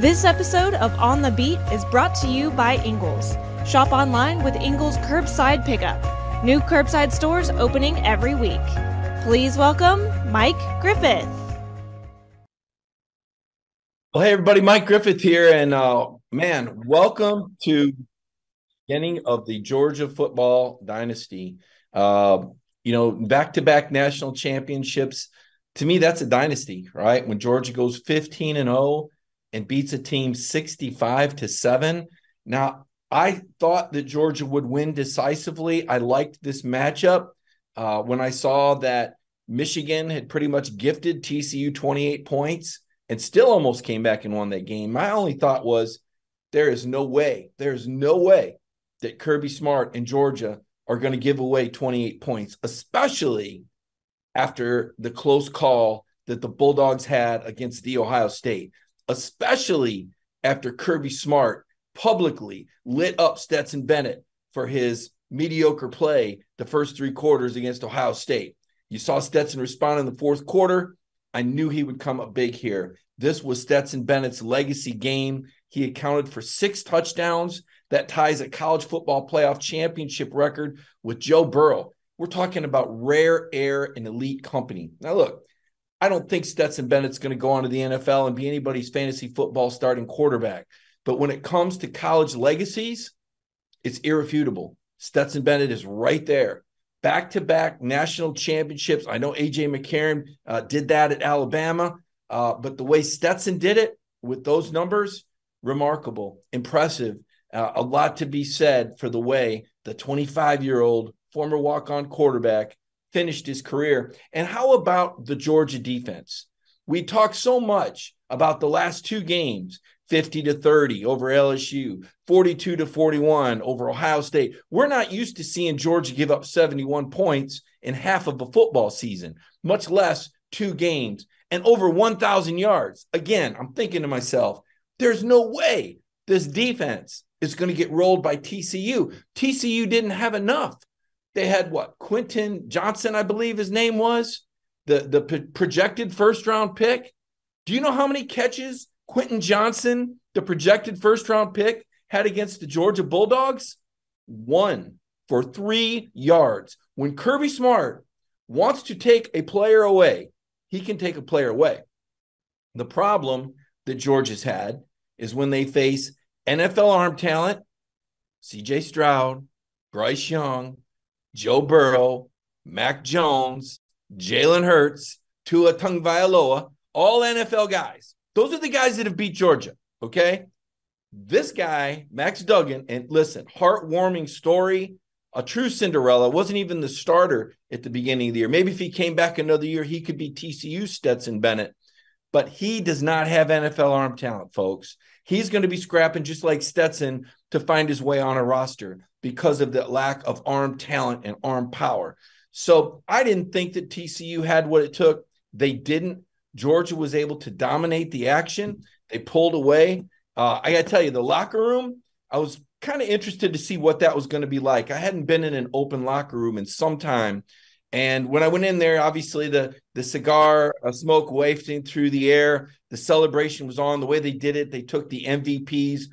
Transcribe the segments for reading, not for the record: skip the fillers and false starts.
This episode of On the Beat is brought to you by Ingles. Shop online with Ingles Curbside Pickup. New curbside stores opening every week. Please welcome Mike Griffith. Well, hey, everybody, Mike Griffith here. And welcome to the beginning of the Georgia football dynasty. Back-to-back national championships. To me, that's a dynasty, right? When Georgia goes 15-0 and beats a team 65-7. Now, I thought that Georgia would win decisively. I liked this matchup. When I saw that Michigan had pretty much gifted TCU 28 points and still almost came back and won that game, my only thought was there's no way that Kirby Smart and Georgia are going to give away 28 points, especially after the close call that the Bulldogs had against the Ohio State, especially after Kirby Smart publicly lit up Stetson Bennett for his mediocre play the first three quarters against Ohio State. You saw Stetson respond in the fourth quarter. I knew he would come up big here. This was Stetson Bennett's legacy game. He accounted for 6 touchdowns. That ties a college football playoff championship record with Joe Burrow. We're talking about rare air and elite company. Now, look, I don't think Stetson Bennett's going to go on to the NFL and be anybody's fantasy football starting quarterback. But when it comes to college legacies, it's irrefutable. Stetson Bennett is right there. Back-to-back national championships. I know A.J. McCarron did that at Alabama, but the way Stetson did it with those numbers, remarkable, impressive. A lot to be said for the way the 25-year-old former walk-on quarterback finished his career. And how about the Georgia defense? We talk so much about the last 2 games, 50-30 over LSU, 42-41 over Ohio State. We're not used to seeing Georgia give up 71 points in half of a football season, much less 2 games and over 1,000 yards. Again, I'm thinking to myself, there's no way this defense is going to get rolled by TCU. TCU didn't have enough. They had Quentin Johnson, I believe his name was, the projected first-round pick. Do you know how many catches Quentin Johnson, the projected first-round pick, had against the Georgia Bulldogs? 1 for 3 yards. When Kirby Smart wants to take a player away, he can take a player away. The problem that Georgia's had is when they face NFL arm talent, C.J. Stroud, Bryce Young, Joe Burrow, Mac Jones, Jalen Hurts, Tua Tagovailoa, all NFL guys. Those are the guys that have beat Georgia, okay? This guy, Max Duggan, and listen, heartwarming story, a true Cinderella, wasn't even the starter at the beginning of the year. Maybe if he came back another year, he could be TCU Stetson Bennett. But he does not have NFL arm talent, folks. He's going to be scrapping just like Stetson to find his way on a roster because of the lack of arm talent and arm power. So I didn't think that TCU had what it took. They didn't. Georgia was able to dominate the action. They pulled away. I got to tell you, the locker room, I was kind of interested to see what that was going to be like. I hadn't been in an open locker room in some time. And when I went in there, obviously the cigar smoke wafting through the air, the celebration was on. The way they did it, they took the MVPs.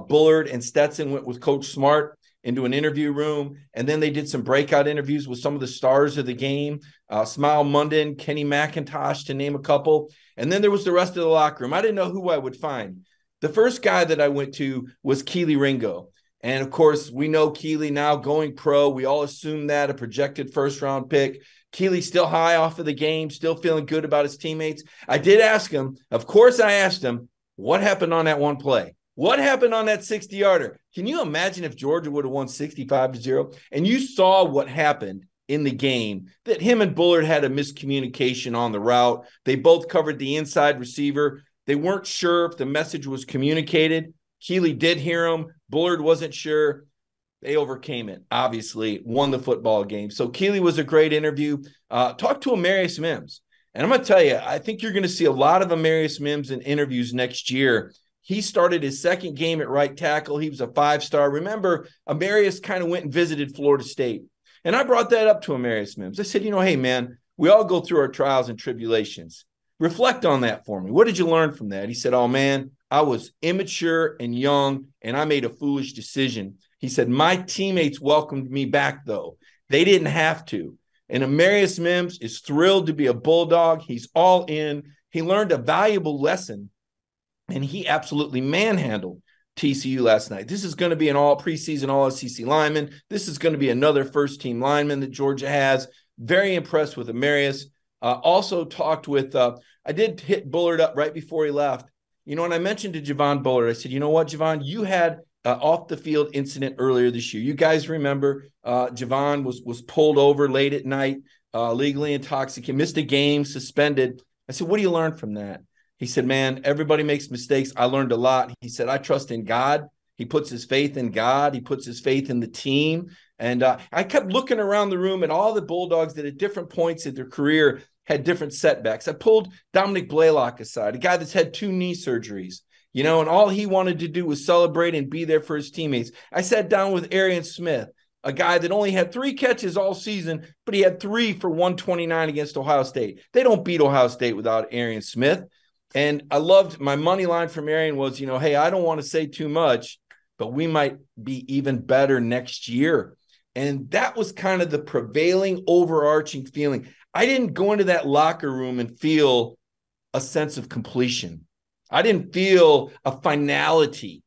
Bullard and Stetson went with Coach Smart into an interview room, and then they did some breakout interviews with some of the stars of the game, Smile Munden, Kenny McIntosh, to name a couple. And then there was the rest of the locker room. I didn't know who I would find. The first guy that I went to was Keely Ringo. And, of course, we know Keely now going pro. We all assume that, a projected first-round pick. Keely still high off of the game, still feeling good about his teammates. I did ask him, of course I asked him, what happened on that one play? What happened on that 60-yarder? Can you imagine if Georgia would have won 65-0? And you saw what happened in the game, that him and Bullard had a miscommunication on the route. They both covered the inside receiver. They weren't sure if the message was communicated. Keely did hear him. Bullard wasn't sure. They overcame it, obviously, won the football game. So Keely was a great interview. Talk to Amarius Mims. And I'm going to tell you, I think you're going to see a lot of Amarius Mims in interviews next year. He started his second game at right tackle. He was a 5-star. Remember, Amarius kind of went and visited Florida State. And I brought that up to Amarius Mims. I said, hey, man, we all go through our trials and tribulations. Reflect on that for me. What did you learn from that? He said, oh, man, I was immature and young, and I made a foolish decision. He said, my teammates welcomed me back, though. They didn't have to. And Amarius Mims is thrilled to be a Bulldog. He's all in. He learned a valuable lesson, and he absolutely manhandled TCU last night. This is going to be an all preseason all-SEC lineman. This is going to be another first-team lineman that Georgia has. Very impressed with Amarius. Also talked with, I did hit Bullard up right before he left. You know, when I mentioned to Javon Bullard, I said, you know what, Javon, you had off-the-field incident earlier this year. You guys remember Javon was pulled over late at night, legally intoxicated, missed a game, suspended. I said, what do you learn from that? He said, man, everybody makes mistakes. I learned a lot. He said, I trust in God. He puts his faith in God. He puts his faith in the team. And I kept looking around the room at all the Bulldogs that at different points in their career had different setbacks. I pulled Dominic Blaylock aside, a guy that's had 2 knee surgeries, you know, and all he wanted to do was celebrate and be there for his teammates. I sat down with Arian Smith, a guy that only had 3 catches all season, but he had 3 for 129 against Ohio State. They don't beat Ohio State without Arian Smith. And I loved my money line from Arian was, you know, hey, I don't want to say too much, but we might be even better next year. And that was kind of the prevailing overarching feeling. I didn't go into that locker room and feel a sense of completion. I didn't feel a finality.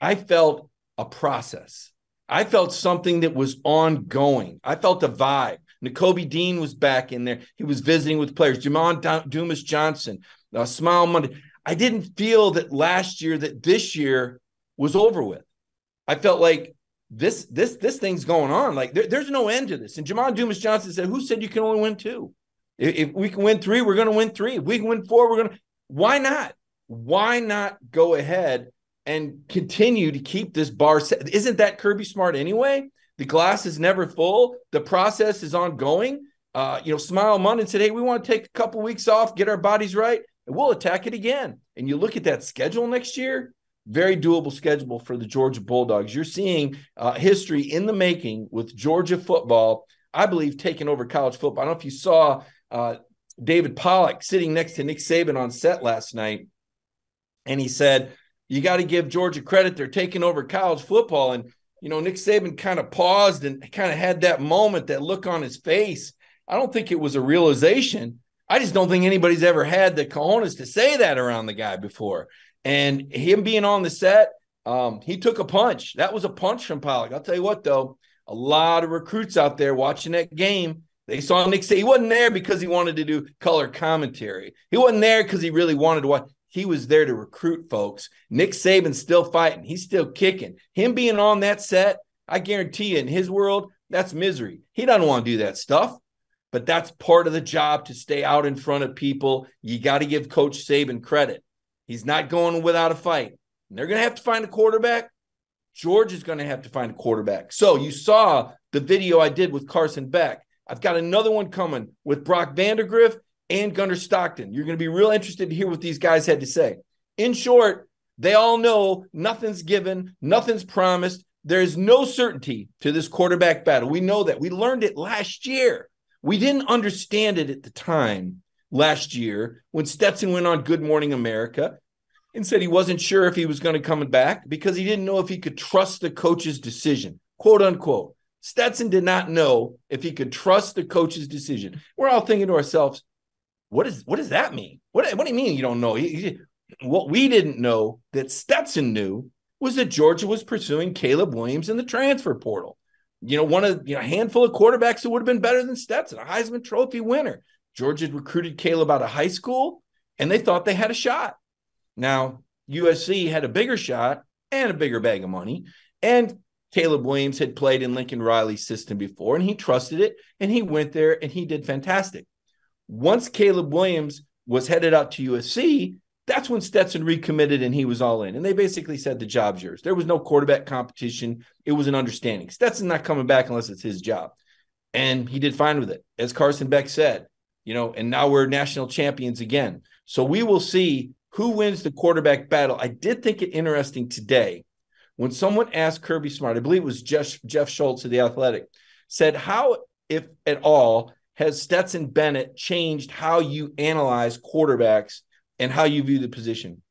I felt a process. I felt something that was ongoing. I felt a vibe. Nakobe Dean was back in there. He was visiting with players. Jamon Dumas Johnson, Smile Monday. I didn't feel that last year, that this year was over with. I felt like this thing's going on. Like there's no end to this. And Jamon Dumas Johnson said, who said you can only win 2? If we can win 3, we're going to win 3. If we can win 4, we're going to. Why not? Why not go ahead and continue to keep this bar set? Isn't that Kirby Smart anyway? The glass is never full. The process is ongoing. Smile Monday said, hey, we want to take a couple weeks off, get our bodies right, and we'll attack it again. And you look at that schedule next year, very doable schedule for the Georgia Bulldogs. You're seeing history in the making with Georgia football, I believe, taking over college football. I don't know if you saw David Pollack sitting next to Nick Saban on set last night, and he said, you got to give Georgia credit. They're taking over college football. And, you know, Nick Saban kind of paused and kind of had that moment, that look on his face. I don't think it was a realization. I just don't think anybody's ever had the cojones to say that around the guy before. And him being on the set, he took a punch. That was a punch from Pollack. I'll tell you what, though, a lot of recruits out there watching that game, they saw Nick say he wasn't there because he wanted to do color commentary. He wasn't there because he really wanted to watch. He was there to recruit folks. Nick Saban's still fighting. He's still kicking. Him being on that set, I guarantee you, in his world, that's misery. He doesn't want to do that stuff, but that's part of the job, to stay out in front of people. You got to give Coach Saban credit. He's not going without a fight. And they're going to have to find a quarterback. Georgia's going to have to find a quarterback. So you saw the video I did with Carson Beck. I've got another one coming with Brock Vandagriff and Gunnar Stockton. You're going to be real interested to hear what these guys had to say. In short, they all know nothing's given, nothing's promised. There's no certainty to this quarterback battle. We know that. We learned it last year. We didn't understand it at the time last year when Stetson went on Good Morning America and said he wasn't sure if he was going to come back because he didn't know if he could trust the coach's decision, quote unquote. Stetson did not know if he could trust the coach's decision. We're all thinking to ourselves, what does that mean? What do you mean you don't know? What we didn't know that Stetson knew was that Georgia was pursuing Caleb Williams in the transfer portal. You know, a handful of quarterbacks that would have been better than Stetson, a Heisman Trophy winner. Georgia had recruited Caleb out of high school, and they thought they had a shot. Now, USC had a bigger shot and a bigger bag of money, and Caleb Williams had played in Lincoln Riley's system before, and he trusted it, and he went there, and he did fantastic. Once Caleb Williams was headed out to USC, that's when Stetson recommitted and he was all in. And they basically said, the job's yours. There was no quarterback competition. It was an understanding. Stetson's not coming back unless it's his job. And he did fine with it. As Carson Beck said, and now we're national champions again. So we will see who wins the quarterback battle. I did think it interesting today when someone asked Kirby Smart, I believe it was Jeff Schultz of The Athletic, said how, if at all, has Stetson Bennett changed how you analyze quarterbacks and how you view the position?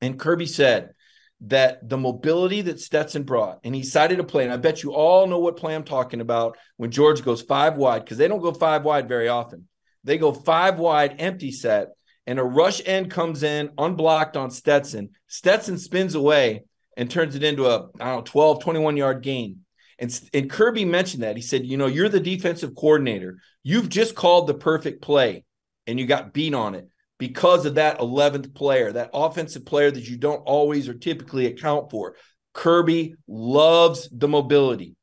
And Kirby said that the mobility that Stetson brought, and he cited a play, and I bet you all know what play I'm talking about when Georgia goes 5 wide, because they don't go 5 wide very often. They go 5 wide, empty set, and a rush end comes in unblocked on Stetson. Stetson spins away and turns it into a 12, 21-yard gain. And Kirby mentioned that. He said, you're the defensive coordinator. You've just called the perfect play, and you got beat on it because of that 11th player, that offensive player that you don't always or typically account for. Kirby loves the mobility.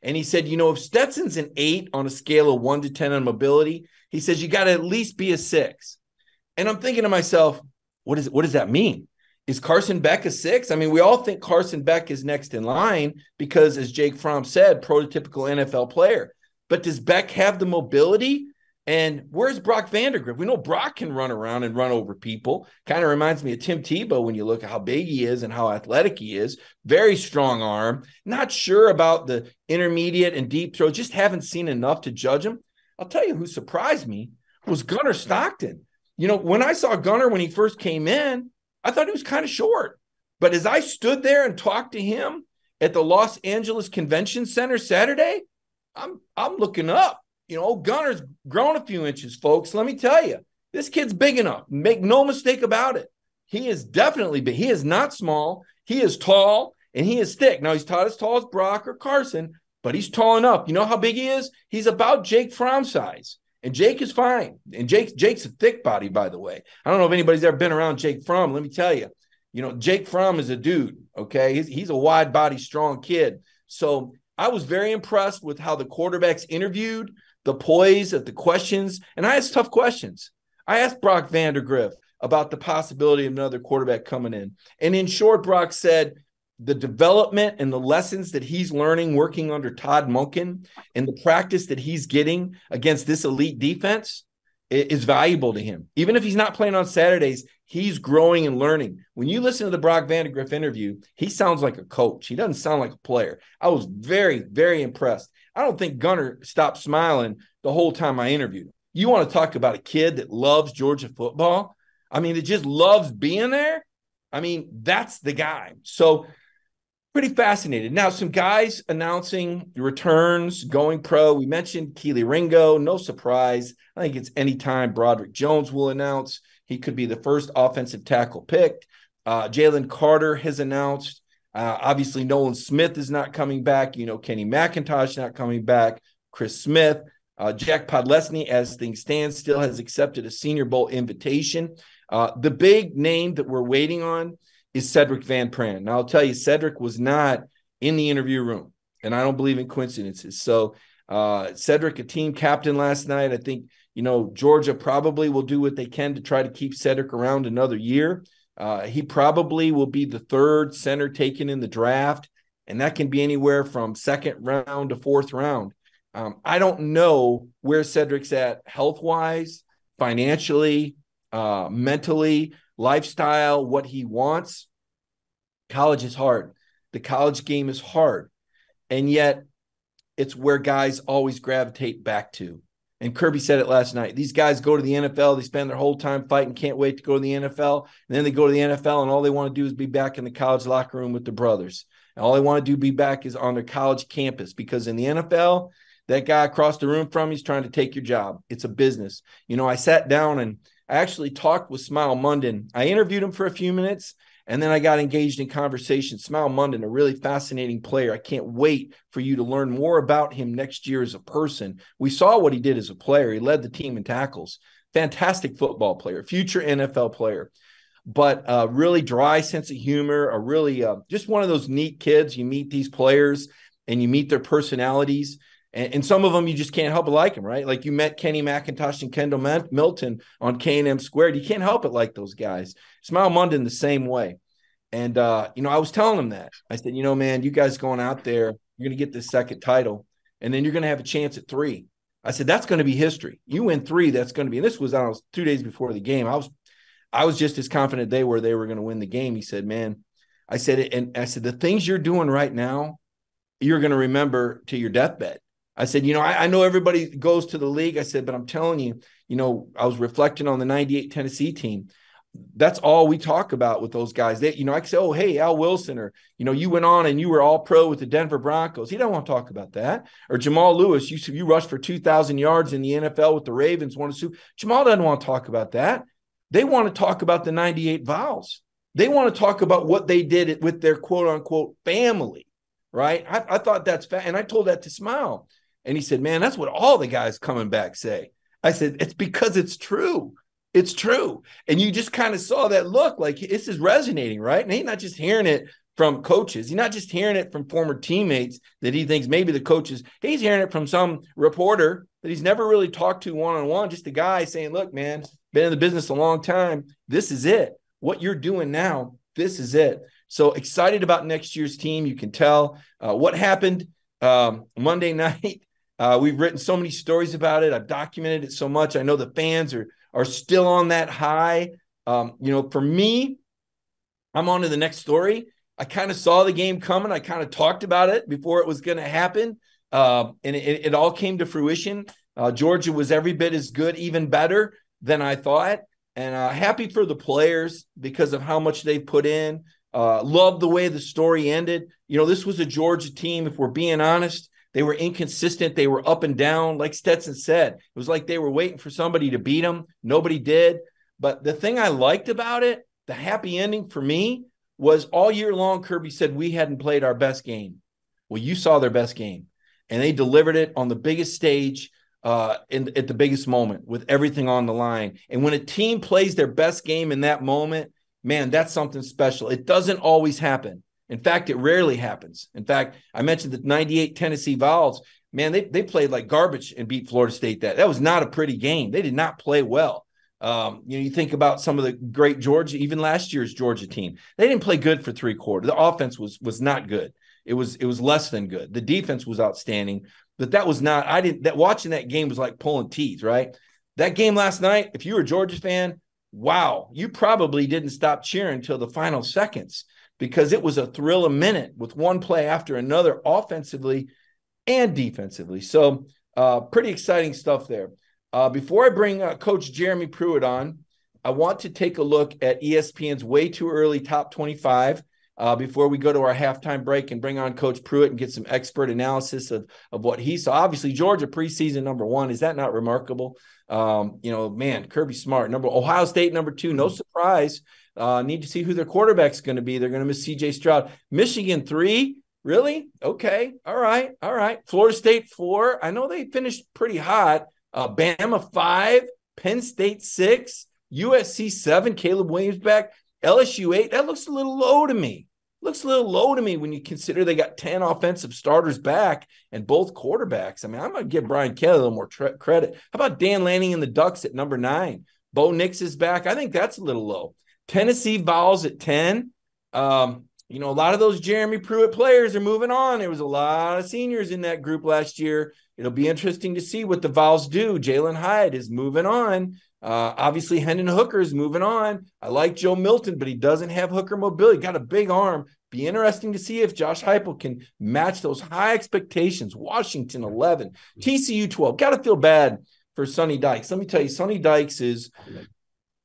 And he said, if Stetson's an 8 on a scale of 1 to 10 on mobility, he says you got to at least be a 6. And I'm thinking to myself, what does that mean? Is Carson Beck a 6? I mean, we all think Carson Beck is next in line because, as Jake Fromm said, prototypical NFL player. But does Beck have the mobility? And where's Brock Vandagriff? We know Brock can run around and run over people. Kind of reminds me of Tim Tebow when you look at how big he is and how athletic he is. Very strong arm. Not sure about the intermediate and deep throw. Just haven't seen enough to judge him. I'll tell you who surprised me was Gunnar Stockton. When I saw Gunnar when he first came in, I thought he was kind of short. But as I stood there and talked to him at the Los Angeles Convention Center Saturday, I'm looking up. Gunner's grown a few inches, folks. Let me tell you, this kid's big enough. Make no mistake about it. He is definitely big. He is not small. He is tall, and he is thick. Now, he's not as tall as Brock or Carson, but he's tall enough. You know how big he is? He's about Jake Fromm size. And Jake is fine. And Jake's a thick body, by the way. I don't know if anybody's ever been around Jake Fromm. Let me tell you, Jake Fromm is a dude, okay? He's a wide body, strong kid. So I was very impressed with how the quarterbacks interviewed, the poise of the questions, and I asked tough questions. I asked Brock Vandagriff about the possibility of another quarterback coming in. And in short, Brock said the development and the lessons that he's learning working under Todd Monken and the practice that he's getting against this elite defense is valuable to him. Even if he's not playing on Saturdays, he's growing and learning. When you listen to the Brock Vandagriff interview, he sounds like a coach. He doesn't sound like a player. I was very, very impressed. I don't think Gunnar stopped smiling the whole time I interviewed him. You want to talk about a kid that loves Georgia football? I mean, that just loves being there? I mean, that's the guy. So pretty fascinated. Now, some guys announcing returns, going pro. We mentioned Keely Ringo. No surprise. I think it's anytime Broderick Jones will announce. He could be the first offensive tackle picked. Jalen Carter has announced. Obviously, Nolan Smith is not coming back. Kenny McIntosh not coming back. Chris Smith. Jack Podlesny, as things stand, still has accepted a Senior Bowl invitation. The big name that we're waiting on is Cedric Van Pran. Now, I'll tell you, Cedric was not in the interview room, and I don't believe in coincidences. So Cedric, a team captain last night. I think, Georgia probably will do what they can to try to keep Cedric around another year. He probably will be the 3rd center taken in the draft, and that can be anywhere from 2nd round to 4th round. I don't know where Cedric's at health-wise, financially, mentally, lifestyle, what he wants. College is hard. The college game is hard. And yet it's where guys always gravitate back to. And Kirby said it last night. These guys go to the NFL. They spend their whole time fighting, can't wait to go to the NFL. And then they go to the NFL, and all they want to do is be back in the college locker room with their brothers. And all they want to do be back is on their college campus, because in the NFL, that guy across the room from you is trying to take your job. It's a business. I sat down and I actually talked with Smile Munden. I interviewed him for a few minutes, and then I got engaged in conversation. Smile Munden, a really fascinating player. I can't wait for you to learn more about him next year as a person. We saw what he did as a player. He led the team in tackles. Fantastic football player, future NFL player, but really dry sense of humor, a really just one of those neat kids. You meet these players and you meet their personalities. And some of them you just can't help but like them, right? Like you met Kenny McIntosh and Kendall Milton on K&M Squared. You can't help but like those guys. Smile Munden the same way. And, I was telling him that. I said, man, you guys going out there, you're going to get this 2nd title, and then you're going to have a chance at 3. I said, that's going to be history. You win 3, that's going to be – and this was, 2 days before the game. I was just as confident they were going to win the game. He said, man, I said, the things you're doing right now, you're going to remember to your deathbed. I said, I know everybody goes to the league. I said, but I'm telling you, I was reflecting on the 98 Tennessee team. That's all we talk about with those guys. I can say, oh, hey, Al Wilson, or, you went on and you were all pro with the Denver Broncos. He don't want to talk about that. Or Jamal Lewis, you rushed for 2,000 yards in the NFL with the Ravens. Jamal doesn't want to talk about that. They want to talk about the 98 Vols. They want to talk about what they did with their quote unquote family, right? I thought that's and I told that to Smile. And he said, man, that's what all the guys coming back say. I said, it's because it's true. It's true. And you just kind of saw that look like this is resonating, right? And he's not just hearing it from coaches. He's not just hearing it from former teammates that he thinks maybe the coaches. He's hearing it from some reporter that he's never really talked to one-on-one, just a guy saying, look, man, been in the business a long time. This is it. What you're doing now, this is it. So excited about next year's team. You can tell what happened Monday night. We've written so many stories about it. I've documented it so much. I know the fans are still on that high. For me, I'm on to the next story. I kind of saw the game coming. I kind of talked about it before it was going to happen. And it all came to fruition. Georgia was every bit as good, even better than I thought. And happy for the players because of how much they put in. Loved the way the story ended. This was a Georgia team, if we're being honest. They were inconsistent. They were up and down. Like Stetson said, it was like they were waiting for somebody to beat them. Nobody did. But the thing I liked about it, the happy ending for me, was all year long, Kirby said we hadn't played our best game. Well, you saw their best game. And they delivered it on the biggest stage at the biggest moment with everything on the line. And when a team plays their best game in that moment, man, that's something special. It doesn't always happen. In fact, it rarely happens. In fact, I mentioned the 98 Tennessee Vols. Man, they played like garbage and beat Florida State. That was not a pretty game. They did not play well. You think about some of the great Georgia, even last year's Georgia team. They didn't play good for three quarters. The offense was not good. It was less than good. The defense was outstanding, but that was not. Watching that game was like pulling teeth, right? That game last night, if you were a Georgia fan, wow, you probably didn't stop cheering until the final seconds, because it was a thrill a minute with one play after another, offensively and defensively. So pretty exciting stuff there. Before I bring Coach Jeremy Pruitt on, I want to take a look at ESPN's way too early top 25 before we go to our halftime break and bring on Coach Pruitt and get some expert analysis of what he saw. Obviously, Georgia preseason number 1. Is that not remarkable? Man, Kirby Smart. Ohio State number 2. No surprise. Need to see who their quarterback's going to be. They're going to miss C.J. Stroud. Michigan 3. Really? Okay. All right. Florida State 4. I know they finished pretty hot. Bama 5. Penn State 6. USC 7. Caleb Williams back. LSU 8. That looks a little low to me. When you consider they got 10 offensive starters back and both quarterbacks. I mean, I'm going to give Brian Kelly a little more credit. How about Dan Lanning and the Ducks at number 9? Bo Nix is back. I think that's a little low. Tennessee Vols at 10. A lot of those Jeremy Pruitt players are moving on. There was a lot of seniors in that group last year. It'll be interesting to see what the Vols do. Jalen Hyatt is moving on. Obviously, Hendon Hooker is moving on. I like Joe Milton, but he doesn't have Hooker mobility. Got a big arm. Be interesting to see if Josh Heupel can match those high expectations. Washington 11, TCU 12. Got to feel bad for Sonny Dykes. Let me tell you, Sonny Dykes is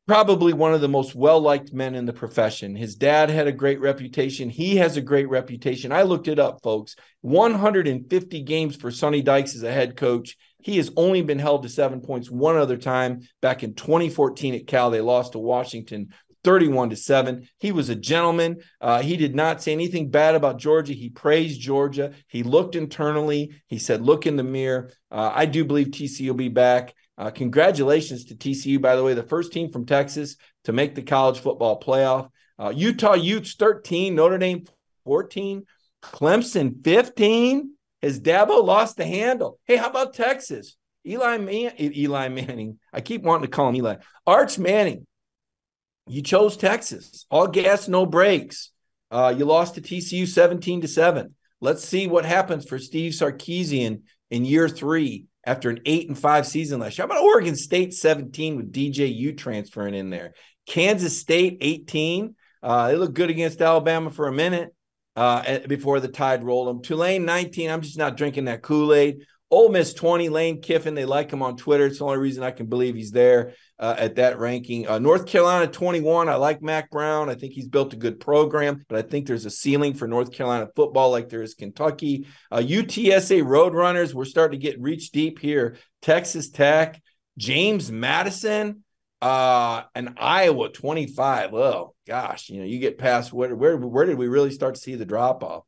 probably one of the most well-liked men in the profession. His dad had a great reputation. He has a great reputation. I looked it up, folks. 150 games for Sonny Dykes as a head coach. He has only been held to 7 points one other time back in 2014 at Cal. They lost to Washington 31-7. He was a gentleman. He did not say anything bad about Georgia. He praised Georgia. He looked internally. He said, look in the mirror. I do believe TCU will be back. Congratulations to TCU, by the way, the first team from Texas to make the college football playoff. Utah Utes 13, Notre Dame 14, Clemson 15. Has Dabo lost the handle? Hey, how about Texas? Eli Manning. I keep wanting to call him Eli. Arch Manning. You chose Texas. All gas, no brakes. You lost to TCU 17-7. Let's see what happens for Steve Sarkisian in year 3 after an 8-5 season last year. How about Oregon State 17 with DJU transferring in there? Kansas State 18. They looked good against Alabama for a minute before the Tide rolled them. Tulane 19. I'm just not drinking that Kool-Aid. Ole Miss 20, Lane Kiffin. They like him on Twitter. It's the only reason I can believe he's there at that ranking. North Carolina 21. I like Mac Brown. I think he's built a good program, but I think there's a ceiling for North Carolina football like there is Kentucky. UTSA Roadrunners. We're starting to reach deep here. Texas Tech, James Madison, and Iowa 25. Oh gosh, you get past where did we really start to see the drop off?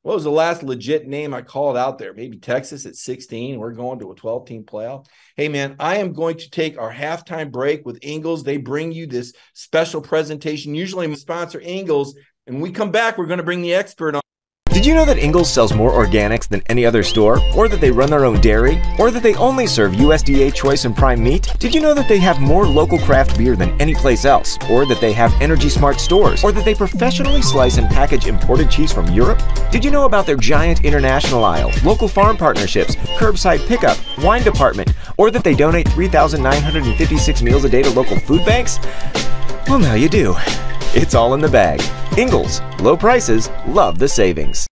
What was the last legit name I called out there? Maybe Texas at 16. We're going to a 12-team playoff. Hey, man, I am going to take our halftime break with Ingles. They bring you this special presentation. Usually we sponsor Ingles. And when we come back, we're going to bring the expert on. Did you know that Ingles sells more organics than any other store? Or that they run their own dairy? Or that they only serve USDA choice and prime meat? Did you know that they have more local craft beer than any place else? Or that they have Energy Smart stores? Or that they professionally slice and package imported cheese from Europe? Did you know about their giant international aisle, local farm partnerships, curbside pickup, wine department? Or that they donate 3,956 meals a day to local food banks? Well, now you do. It's all in the bag. Ingles, low prices, love the savings.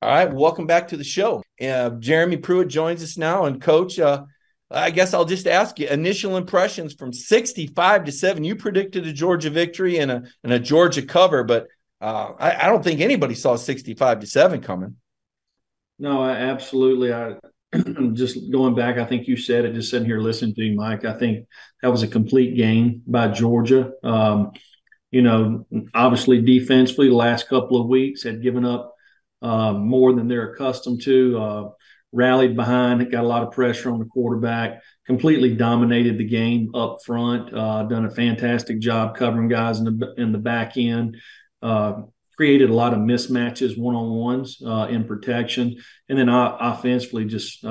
All right, welcome back to the show. Jeremy Pruitt joins us now. And Coach, I guess I'll just ask you, initial impressions from 65-7. You predicted a Georgia victory and a Georgia cover, but I don't think anybody saw 65-7 coming. No, absolutely. Just going back, I think you said it, just sitting here listening to you, Mike. I think that was a complete game by Georgia. Obviously defensively, the last couple of weeks had given up more than they're accustomed to, rallied behind, got a lot of pressure on the quarterback, completely dominated the game up front, done a fantastic job covering guys in the back end, created a lot of mismatches, one-on-ones in protection. And then offensively, just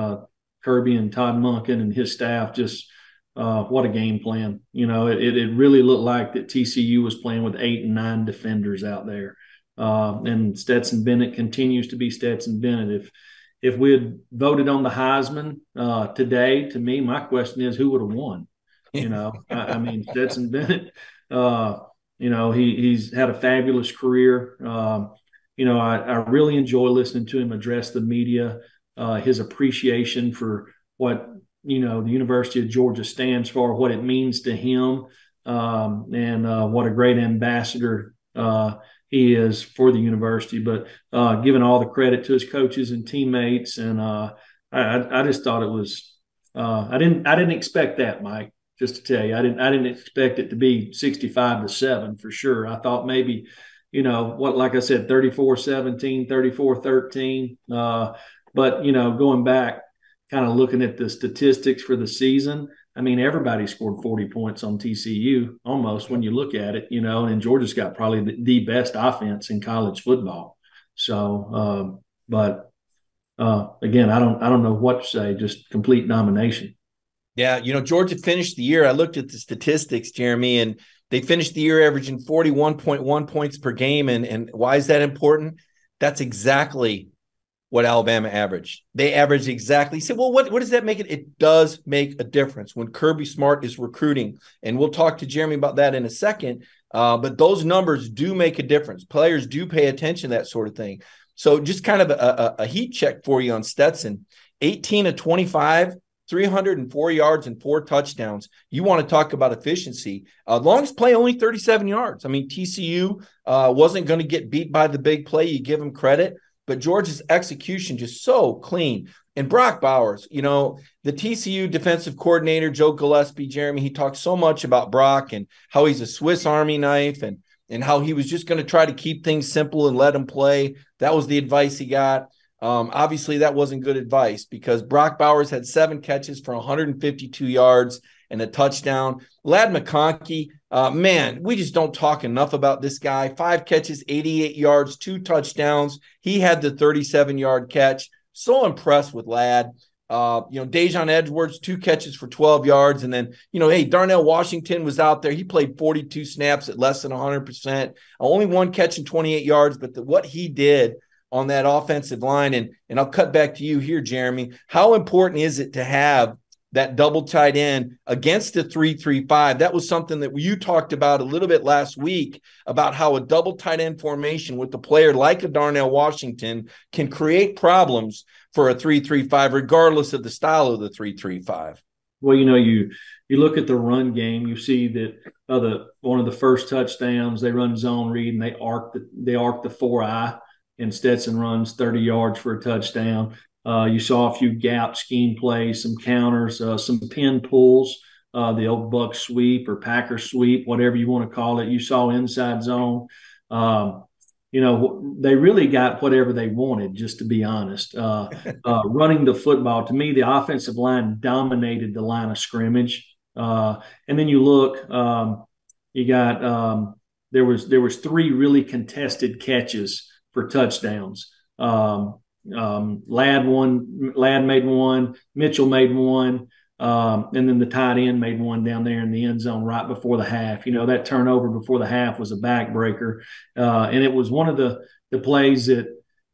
Kirby and Todd Monken and his staff, just what a game plan. It really looked like that TCU was playing with 8 and 9 defenders out there. And Stetson Bennett continues to be Stetson Bennett. If we had voted on the Heisman today, to me, my question is who would have won? I mean, Stetson Bennett, he's had a fabulous career. I really enjoy listening to him address the media, his appreciation for what, the University of Georgia stands for, what it means to him, and what a great ambassador he is for the university, but giving all the credit to his coaches and teammates. And I just thought it was I didn't expect that, Mike, just to tell you. I didn't expect it to be 65-7 for sure. I thought maybe, like I said, 34-17, 34-13. But, going back, kind of looking at the statistics for the season, I mean, everybody scored 40 points on TCU almost when you look at it, and Georgia's got probably the best offense in college football. So, again, I don't know what to say, just complete domination. Yeah, Georgia finished the year. I looked at the statistics, Jeremy, and they finished the year averaging 41.1 points per game. And why is that important? That's exactly what Alabama averaged. They averaged exactly. You say, well, what does that make it? It does make a difference when Kirby Smart is recruiting. And we'll talk to Jeremy about that in a second. But those numbers do make a difference. Players do pay attention to that sort of thing. So just kind of a heat check for you on Stetson. 18-25, 304 yards and 4 touchdowns. You want to talk about efficiency. Longest play, only 37 yards. I mean, TCU wasn't going to get beat by the big play. You give them credit. But Georgia's execution just so clean. And Brock Bowers, the TCU defensive coordinator, Joe Gillespie, Jeremy, he talked so much about Brock and how he's a Swiss Army knife and how he was just going to try to keep things simple and let him play. That was the advice he got. Obviously, that wasn't good advice because Brock Bowers had 7 catches for 152 yards and a touchdown. Ladd McConkey, man, we just don't talk enough about this guy. 5 catches, 88 yards, 2 touchdowns. He had the 37-yard catch. So impressed with Ladd. Dejon Edwards, 2 catches for 12 yards. And then, Darnell Washington was out there. He played 42 snaps at less than 100%. Only 1 catch and 28 yards. But what he did on that offensive line, and I'll cut back to you here, Jeremy. How important is it to have that double tight end against the 3-3-5. That was something that you talked about a little bit last week about how a double tight end formation with a player like a Darnell Washington can create problems for a 3-3-5, regardless of the style of the 3-3-5. Well, you look at the run game, you see that one of the first touchdowns, they run zone read and they arc the 4-eye, and Stetson runs 30 yards for a touchdown. You saw a few gap scheme plays, some counters, some pin pulls, the old Buck sweep or Packer sweep, whatever you want to call it. You saw inside zone. They really got whatever they wanted, just to be honest. Running the football, to me, the offensive line dominated the line of scrimmage. And then you look, you got there was 3 really contested catches for touchdowns. Ladd made one, Mitchell made one, and then the tight end made one down there in the end zone right before the half. That turnover before the half was a backbreaker, and it was one of the plays that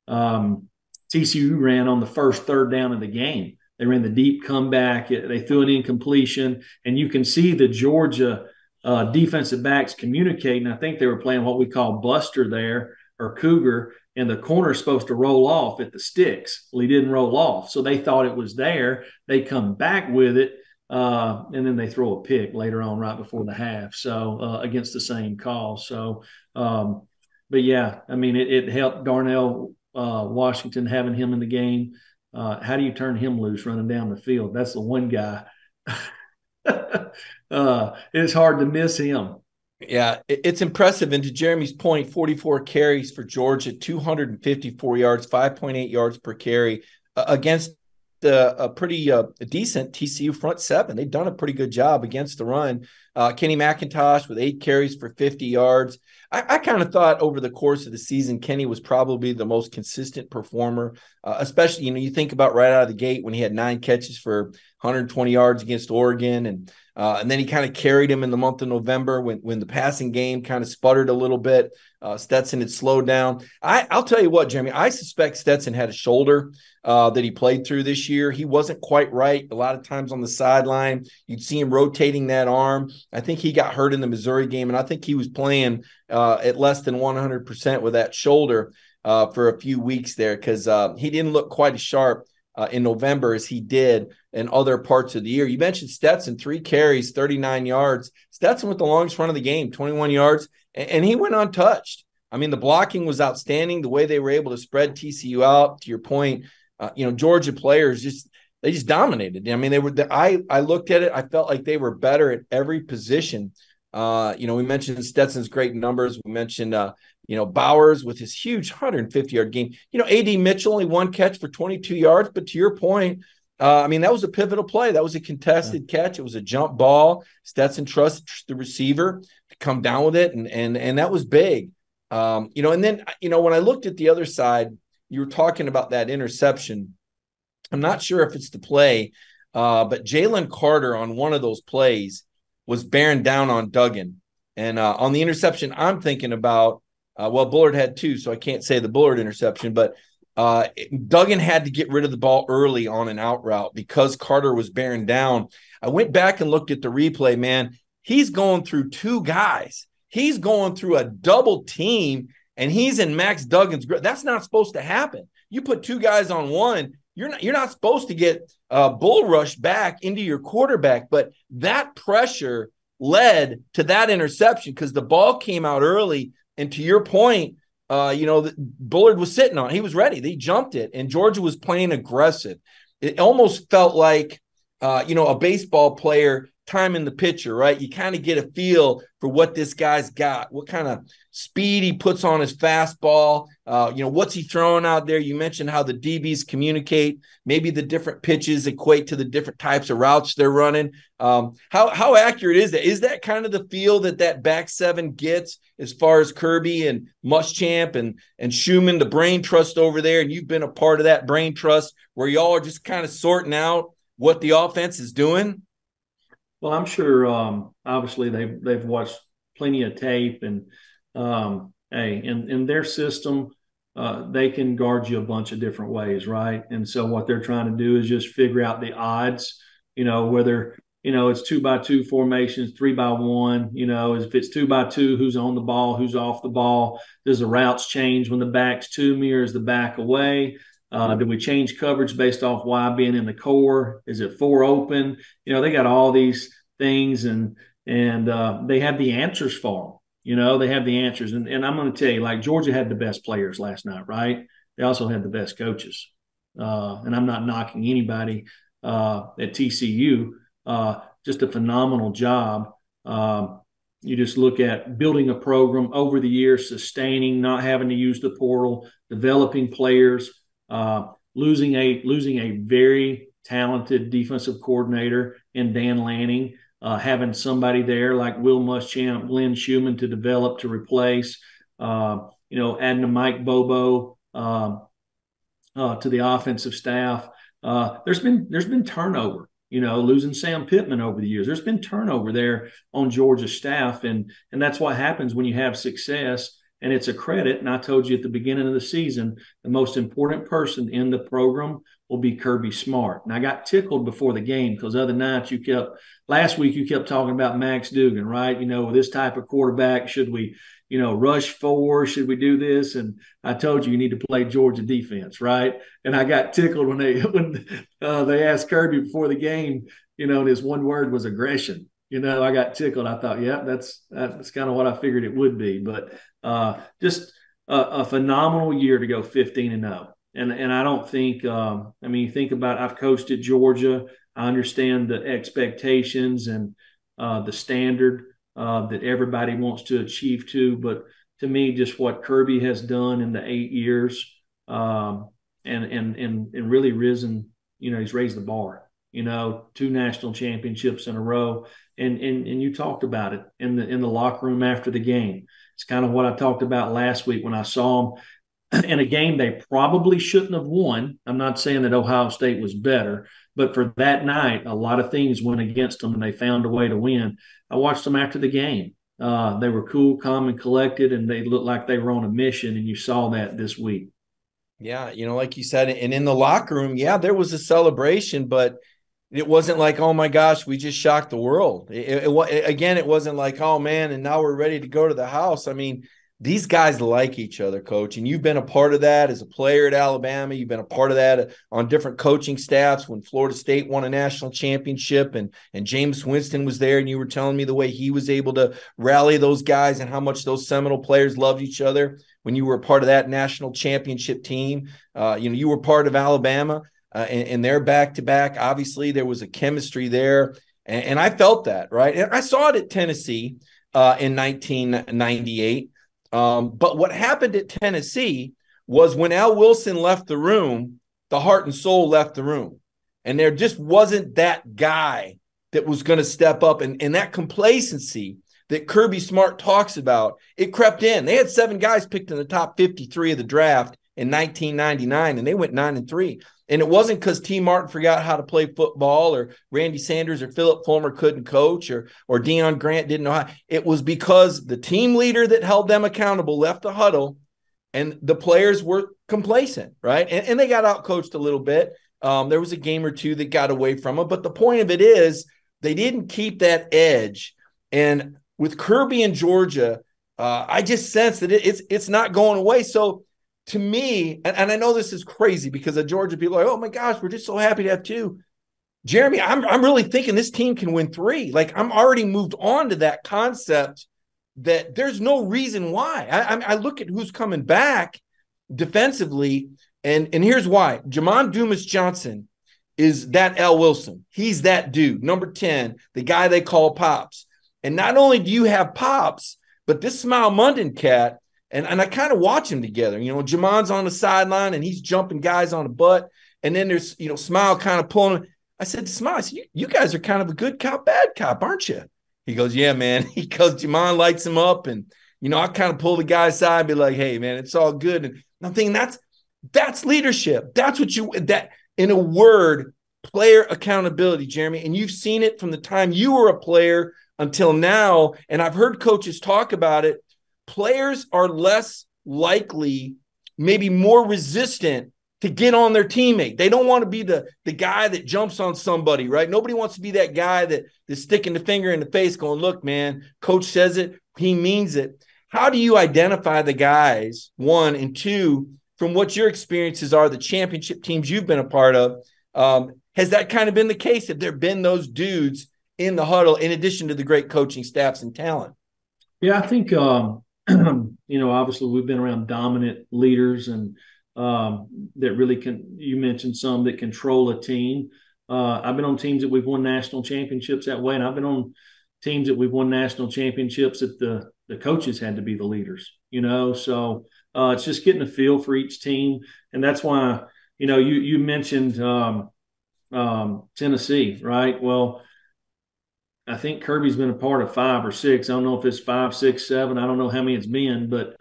TCU ran on the first third down of the game. They ran the deep comeback. They threw an incompletion, and you can see the Georgia defensive backs communicating. I think they were playing what we call Buster there, or Cougar, and the corner is supposed to roll off at the sticks. Well, he didn't roll off, so they thought it was there. They come back with it, and then they throw a pick later on right before the half, so against the same call. So, but yeah, I mean, it helped Darnell Washington having him in the game. How do you turn him loose running down the field? That's the one guy. It's hard to miss him. Yeah, it's impressive. And to Jeremy's point, 44 carries for Georgia, 254 yards, 5.8 yards per carry against a pretty decent TCU front seven. They've done a pretty good job against the run. Kenny McIntosh with 8 carries for 50 yards. I kind of thought over the course of the season, Kenny was probably the most consistent performer, especially, you think about right out of the gate when he had 9 catches for 120 yards against Oregon. And then he kind of carried him in the month of November when the passing game kind of sputtered a little bit. Stetson had slowed down. I'll tell you what, Jeremy, I suspect Stetson had a shoulder that he played through this year. He wasn't quite right. A lot of times on the sideline, you'd see him rotating that arm. I think he got hurt in the Missouri game, and I think he was playing at less than 100% with that shoulder for a few weeks there because he didn't look quite as sharp in November as he did in other parts of the year. You mentioned Stetson, 3 carries, 39 yards. Stetson with the longest run of the game, 21 yards, and he went untouched. I mean, the blocking was outstanding. The way they were able to spread TCU out, to your point, Georgia players they just dominated. I mean, I looked at it. I felt like they were better at every position. We mentioned Stetson's great numbers. We mentioned, Bowers with his huge 150-yard game. A.D. Mitchell only 1 catch for 22 yards. But to your point, that was a pivotal play. That was a contested catch. It was a jump ball. Stetson trusts the receiver to come down with it, and that was big. And then, when I looked at the other side, you were talking about that interception. I'm not sure if it's the play, but Jalen Carter on one of those plays was bearing down on Duggan. And on the interception I'm thinking about, Bullard had 2, so I can't say the Bullard interception, but Duggan had to get rid of the ball early on an out route because Carter was bearing down. I went back and looked at the replay, man. He's going through 2 guys. He's going through a double team, and he's in Max Duggan's grip. That's not supposed to happen. You put 2 guys on one, you're not supposed to get bull rush back into your quarterback, but that pressure led to that interception because the ball came out early. And to your point, Bullard was sitting on it. He was ready. They jumped it, and Georgia was playing aggressive. It almost felt like, a baseball player timing the pitcher, right? You kind of get a feel for what this guy's got, what kind of speed he puts on his fastball. What's he throwing out there? You mentioned how the DBs communicate. Maybe the different pitches equate to the different types of routes they're running. How accurate is that? Is that kind of the feel that back seven gets as far as Kirby and Muschamp and Schumann, the brain trust over there? And you've been a part of that brain trust where y'all are just kind of sorting out what the offense is doing? Well, I'm sure. Obviously, they've watched plenty of tape, and in their system, they can guard you a bunch of different ways, right? And so, what they're trying to do is just figure out the odds whether, it's 2-by-2 formations, 3-by-1, if it's 2-by-2, who's on the ball, who's off the ball. Does the routes change when the back's to me or is the back away? Do we change coverage based off Y being in the core? Is it 4 open? They got all these things and they have the answers for them. They have the answers. And I'm going to tell you, like, Georgia had the best players last night, right? They also had the best coaches. And I'm not knocking anybody at TCU. Just a phenomenal job. You just look at building a program over the years, sustaining, not having to use the portal, developing players, losing a very talented defensive coordinator in Dan Lanning, having somebody there like Will Muschamp, Glenn Schumann to develop, to replace, adding a Mike Bobo to the offensive staff. There's been turnover. Losing Sam Pittman over the years. There's been turnover there on Georgia's staff, and that's what happens when you have success, and it's a credit. And I told you at the beginning of the season, the most important person in the program will be Kirby Smart. And I got tickled before the game because other nights last week you kept talking about Max Duggan, right? This type of quarterback, should we, rush 4? Should we do this? And I told you need to play Georgia defense, right? And I got tickled when they asked Kirby before the game, and his one word was aggression. I got tickled. I thought, yeah, that's kind of what I figured it would be. But just a phenomenal year to go 15-0. And I don't think, think about, I've coached at Georgia. I understand the expectations and the standard that everybody wants to achieve to. But to me, just what Kirby has done in the 8 years and really risen, he's raised the bar, 2 national championships in a row. And you talked about it in the locker room after the game. It's kind of what I talked about last week when I saw them in a game they probably shouldn't have won. I'm not saying that Ohio State was better, but for that night, a lot of things went against them and they found a way to win. I watched them after the game. They were cool, calm, and collected, and they looked like they were on a mission, and you saw that this week. Yeah, like you said, and in the locker room, yeah, there was a celebration, but it wasn't like, oh my gosh, we just shocked the world. It wasn't like, oh man, and now we're ready to go to the house. I mean, these guys like each other, Coach, and you've been a part of that as a player at Alabama. You've been a part of that on different coaching staffs when Florida State won a national championship and James Winston was there, and you were telling me the way he was able to rally those guys and how much those Seminole players loved each other when you were a part of that national championship team. You were part of Alabama and they're back-to-back. Obviously, there was a chemistry there, and I felt that, right? And I saw it at Tennessee in 1998. But what happened at Tennessee was when Al Wilson left the room, the heart and soul left the room. And there just wasn't that guy that was going to step up. And that complacency that Kirby Smart talks about, it crept in. They had 7 guys picked in the top 53 of the draft in 1999, and they went 9-3. And it wasn't because T. Martin forgot how to play football, or Randy Sanders or Philip Fulmer couldn't coach, or Deion Grant didn't know how. It was because the team leader that held them accountable left the huddle, and the players were complacent, right? And they got out-coached a little bit. There was a game or two that got away from them. But the point of it is they didn't keep that edge. And with Kirby in Georgia, I just sense that it's not going away. So, to me, and I know this is crazy because of Georgia people are like, oh my gosh, we're just so happy to have 2. Jeremy, I'm really thinking this team can win 3. Like, I'm already moved on to that concept that there's no reason why. I look at who's coming back defensively, and here's why. Jamon Dumas-Johnson is that L. Wilson. He's that dude, number 10, the guy they call Pops. And not only do you have Pops, but this Smile Munden cat, and I kind of watch them together. Jamon's on the sideline and he's jumping guys on the butt. And then there's, Smile kind of pulling him. I said to Smile, you guys are kind of a good cop, bad cop, aren't you? He goes, yeah, man. He goes, Jamon lights him up. And, I kind of pull the guy aside and be like, hey, man, it's all good. And I'm thinking that's leadership. That's what that in a word, player accountability, Jeremy. And you've seen it from the time you were a player until now. And I've heard coaches talk about it. Players are less likely, maybe more resistant to get on their teammate. They don't want to be the guy that jumps on somebody, right? Nobody wants to be that guy that's sticking the finger in the face going, look, man, coach says it, he means it. How do you identify the guys, one, and two, from what your experiences are, the championship teams you've been a part of, has that kind of been the case? Have there been those dudes in the huddle in addition to the great coaching staffs and talent? Yeah, I think, obviously we've been around dominant leaders and that really you mentioned some that control a team. I've been on teams that we've won national championships that way, and I've been on teams that we've won national championships that the coaches had to be the leaders, so it's just getting a feel for each team. And that's why, you mentioned Tennessee, right? Well, I think Kirby's been a part of 5 or 6. I don't know if it's 5, 6, 7. I don't know how many it's been, but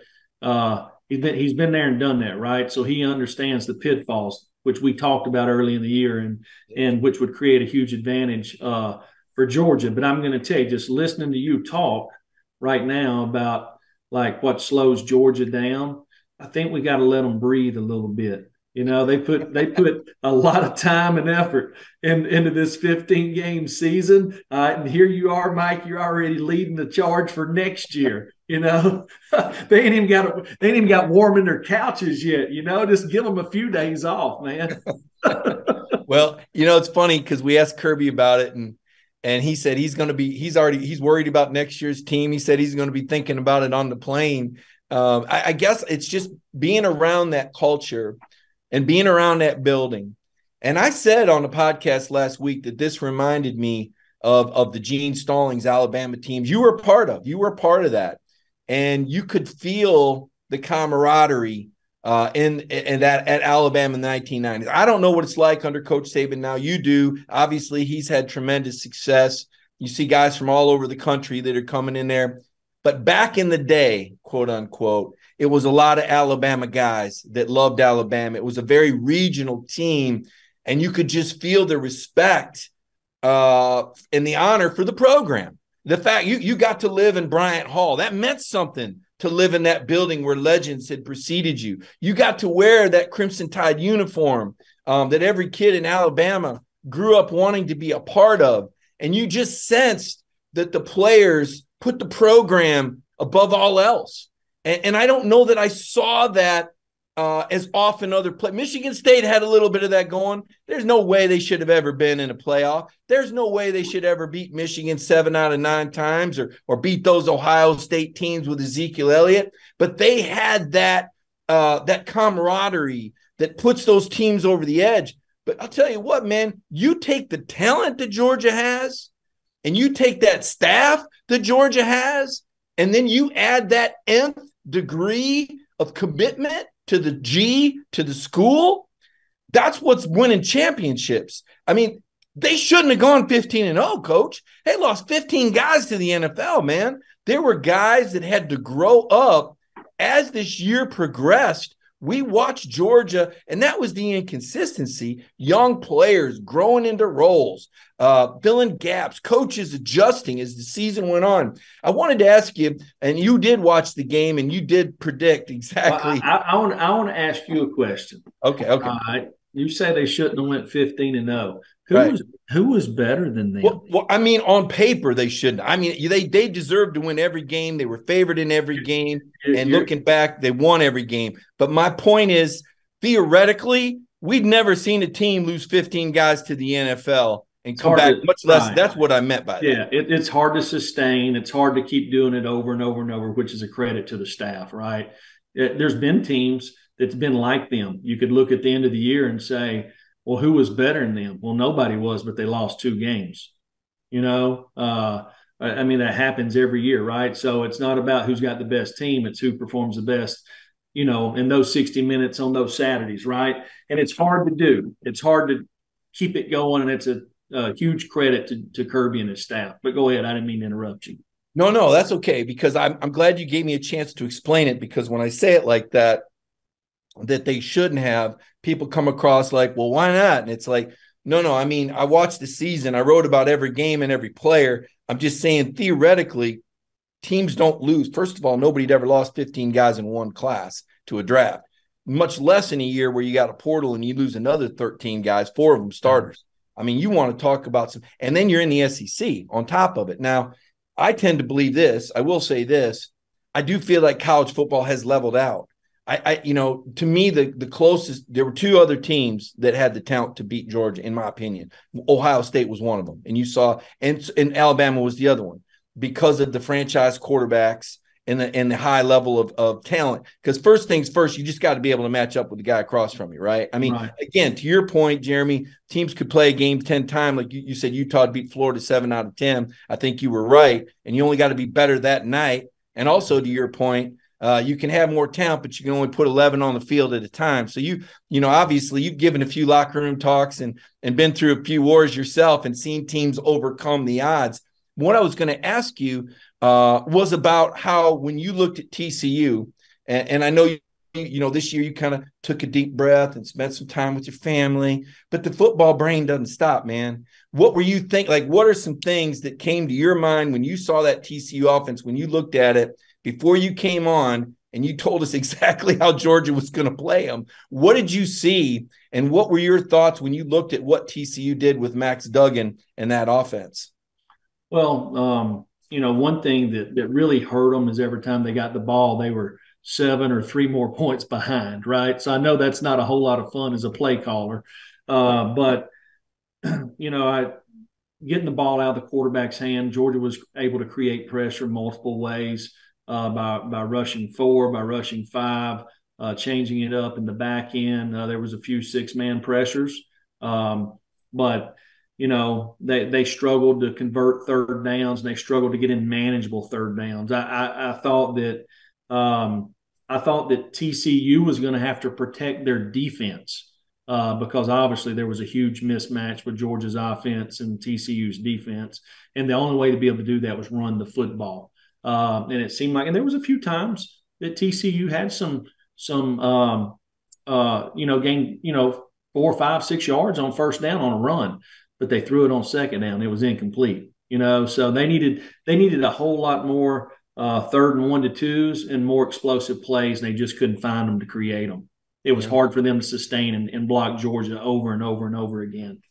he's been there and done that, right? So he understands the pitfalls, which we talked about early in the year, and which would create a huge advantage for Georgia. But I'm going to tell you, just listening to you talk right now about like what slows Georgia down, I think we got to let them breathe a little bit. They put a lot of time and effort into this 15-game season, and here you are, Mike. You're already leading the charge for next year. They ain't even got warm in their couches yet. Just give them a few days off, man. Well, it's funny because we asked Kirby about it, and he said he's worried about next year's team. He said he's going to be thinking about it on the plane. I guess it's just being around that culture and being around that building. And I said on the podcast last week that this reminded me of the Gene Stallings Alabama teams you were part of. You were part of that. And you could feel the camaraderie in that at Alabama in the 1990s. I don't know what it's like under Coach Saban now. You do. Obviously, he's had tremendous success. You see guys from all over the country that are coming in there. But back in the day, quote unquote, it was a lot of Alabama guys that loved Alabama. It was a very regional team, and you could just feel the respect and the honor for the program. The fact you got to live in Bryant Hall, that meant something to live in that building where legends had preceded you. You got to wear that Crimson Tide uniform that every kid in Alabama grew up wanting to be a part of. And you just sensed that the players put the program above all else. And I don't know that I saw that as often other play. Michigan State had a little bit of that going. There's no way they should have ever been in a playoff. There's no way they should ever beat Michigan 7 out of 9 times or beat those Ohio State teams with Ezekiel Elliott. But they had that camaraderie that puts those teams over the edge. But I'll tell you what, man, you take the talent that Georgia has and you take that staff that Georgia has, and then you add that nth degree of commitment to the school, that's what's winning championships. I mean, they shouldn't have gone 15-0, coach. They lost 15 guys to the NFL, man. There were guys that had to grow up as this year progressed. We watched Georgia, and that was the inconsistency. Young players growing into roles, filling gaps, coaches adjusting as the season went on. I wanted to ask you, and you did watch the game, and you did predict exactly. I want to ask you a question. Okay. You say they shouldn't have went 15-0. Right. Who was better than them? Well, I mean, on paper, they shouldn't. I mean, they deserved to win every game. They were favored in every game. And looking back, they won every game. But my point is, theoretically, we'd never seen a team lose 15 guys to the NFL and come back much less. Right. That's what I meant by that. Yeah, it's hard to sustain. It's hard to keep doing it over and over and over, which is a credit to the staff, right? There's been teams that's been like them. You could look at the end of the year and say, well, who was better than them? Well, nobody was, but they lost 2 games. I mean, that happens every year, right? So it's not about who's got the best team. It's who performs the best, in those 60 minutes on those Saturdays, right? And it's hard to do. It's hard to keep it going, and it's a huge credit to Kirby and his staff. But go ahead. I didn't mean to interrupt you. No, that's okay, because I'm glad you gave me a chance to explain it, because when I say it like that they shouldn't have, people come across like, well, why not? And it's like, no. I mean, I watched the season. I wrote about every game and every player. I'm just saying, theoretically, teams don't lose. First of all, nobody had ever lost 15 guys in one class to a draft. much less in a year where you got a portal and you lose another 13 guys, 4 of them starters. I mean, you want to talk about some, and then you're in the SEC on top of it. Now, I tend to believe this. I will say this. I do feel like college football has leveled out. To me, the closest, there were 2 other teams that had the talent to beat Georgia, in my opinion. Ohio State was one of them. And you saw, and Alabama was the other one because of the franchise quarterbacks and the high level of talent. Because first things first, you just got to be able to match up with the guy across from you, right? I mean, Again, to your point, Jeremy, teams could play a game 10 times. Like you said, Utah beat Florida 7 out of 10. I think you were right. And you only got to be better that night. And also to your point, you can have more talent, but you can only put 11 on the field at a time. So obviously you've given a few locker room talks and been through a few wars yourself and seen teams overcome the odds. What I was going to ask you was about how, when you looked at TCU, and I know this year you kind of took a deep breath and spent some time with your family, but the football brain doesn't stop, man. What were you thinking? Like, what are some things that came to your mind when you saw that TCU offense, when you looked at it before you came on and you told us exactly how Georgia was going to play them? What did you see, and what were your thoughts when you looked at what TCU did with Max Duggan and that offense? Well, one thing that really hurt them is every time they got the ball, they were 7 or 3 more points behind, right? So I know that's not a whole lot of fun as a play caller, but getting the ball out of the quarterback's hand, Georgia was able to create pressure multiple ways, by rushing 4, by rushing 5, changing it up in the back end. There was a few 6-man pressures, but they struggled to convert third downs, and they struggled to get in manageable third downs. I thought that TCU was going to have to protect their defense, because obviously there was a huge mismatch with Georgia's offense and TCU's defense, and the only way to be able to do that was run the football. And it seemed like, and there was a few times that TCU had some gain 4, 5, 6 yards on first down on a run, but they threw it on second down. It was incomplete. So they needed a whole lot more 3rd and 1 to 2s and more explosive plays, and they just couldn't find them to create them. It was hard for them to sustain and block Georgia over and over and over again.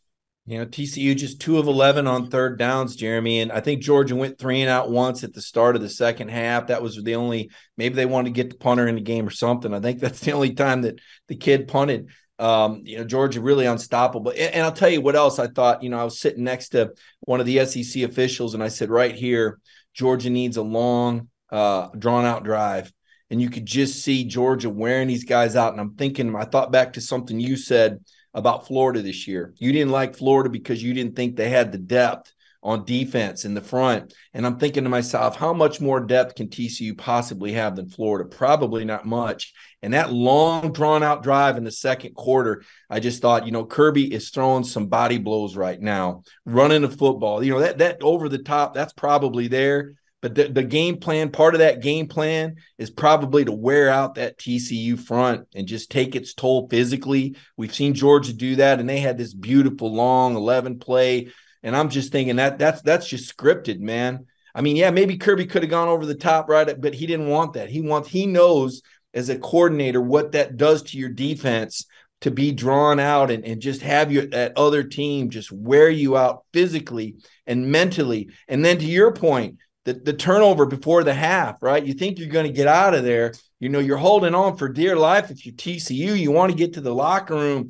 TCU just 2 of 11 on third downs, Jeremy. And I think Georgia went 3 and out once at the start of the second half. That was the only, maybe they wanted to get the punter in the game or something. I think that's the only time that the kid punted. Georgia really unstoppable. And I'll tell you what else I thought. I was sitting next to one of the SEC officials, and I said, right here, Georgia needs a long, drawn-out drive. And you could just see Georgia wearing these guys out. And I thought back to something you said about Florida this year. You didn't like Florida because you didn't think they had the depth on defense in the front. And I'm thinking to myself, how much more depth can TCU possibly have than Florida? Probably not much. And that long, drawn-out drive in the second quarter, I just thought, Kirby is throwing some body blows right now, running the football. That over the top, that's probably there. But the game plan, part of that game plan is probably to wear out that TCU front and just take its toll physically. We've seen Georgia do that, and they had this beautiful long 11 play. And I'm just thinking that's just scripted, man. I mean, yeah, maybe Kirby could have gone over the top, right? But he didn't want that. He knows as a coordinator what that does to your defense, to be drawn out and just have that other team just wear you out physically and mentally. And then to your point, the turnover before the half, right? You think you're going to get out of there. You're holding on for dear life. If you're TCU, you want to get to the locker room,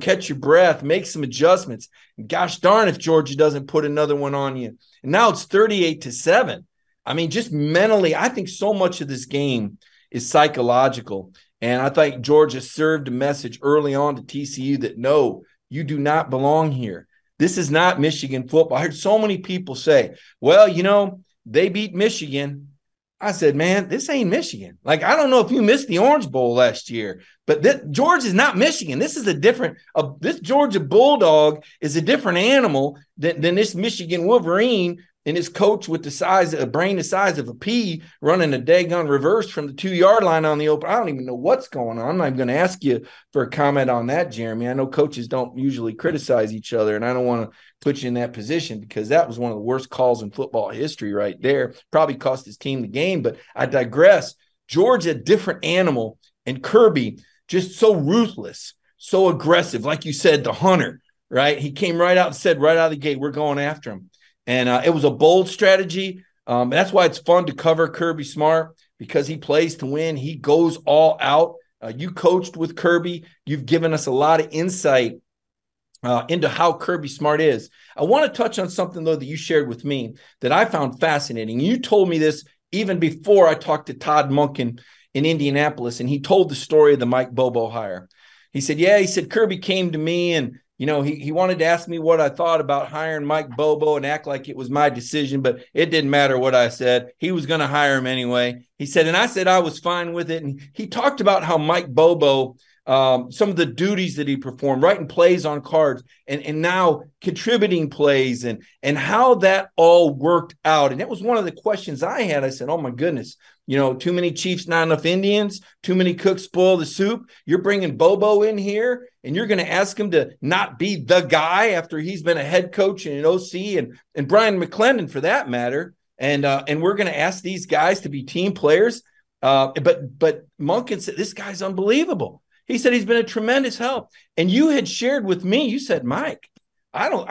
catch your breath, make some adjustments. And gosh darn if Georgia doesn't put another one on you. And now it's 38-7. I mean, just mentally, I think so much of this game is psychological. And I think Georgia served a message early on to TCU that, no, you do not belong here. This is not Michigan football. I heard so many people say, well, they beat Michigan. I said, man, this ain't Michigan. Like, I don't know if you missed the Orange Bowl last year, but Georgia is not Michigan. This is this Georgia Bulldog is a different animal than this Michigan Wolverine and his coach with a brain the size of a pea running a daggone reverse from the 2-yard line on the open. I don't even know what's going on. I'm not going to ask you for a comment on that, Jeremy. I know coaches don't usually criticize each other, and I don't want to put you in that position because that was one of the worst calls in football history right there. Probably cost his team the game, but I digress. Georgia, different animal, and Kirby just so ruthless, so aggressive. Like you said, the hunter, right? He came right out and said right out of the gate, we're going after him. And it was a bold strategy. That's why it's fun to cover Kirby Smart, because he plays to win. He goes all out. You coached with Kirby. You've given us a lot of insight into how Kirby Smart is. I want to touch on something, though, that you shared with me that I found fascinating. You told me this even before I talked to Todd Monken in Indianapolis, and he told the story of the Mike Bobo hire. He said, Kirby came to me and, he wanted to ask me what I thought about hiring Mike Bobo and act like it was my decision, but it didn't matter what I said. He was going to hire him anyway. He said, and I said I was fine with it. And he talked about how Mike Bobo, some of the duties that he performed, writing plays on cards and now contributing plays and how that all worked out. And that was one of the questions I had. I said, oh, my goodness, too many Chiefs, not enough Indians, too many cooks spoil the soup. You're bringing Bobo in here and you're going to ask him to not be the guy after he's been a head coach and an OC and Brian McClendon for that matter. And we're going to ask these guys to be team players. But Monken said, this guy's unbelievable. He said he's been a tremendous help. And you had shared with me, you said, Mike, I don't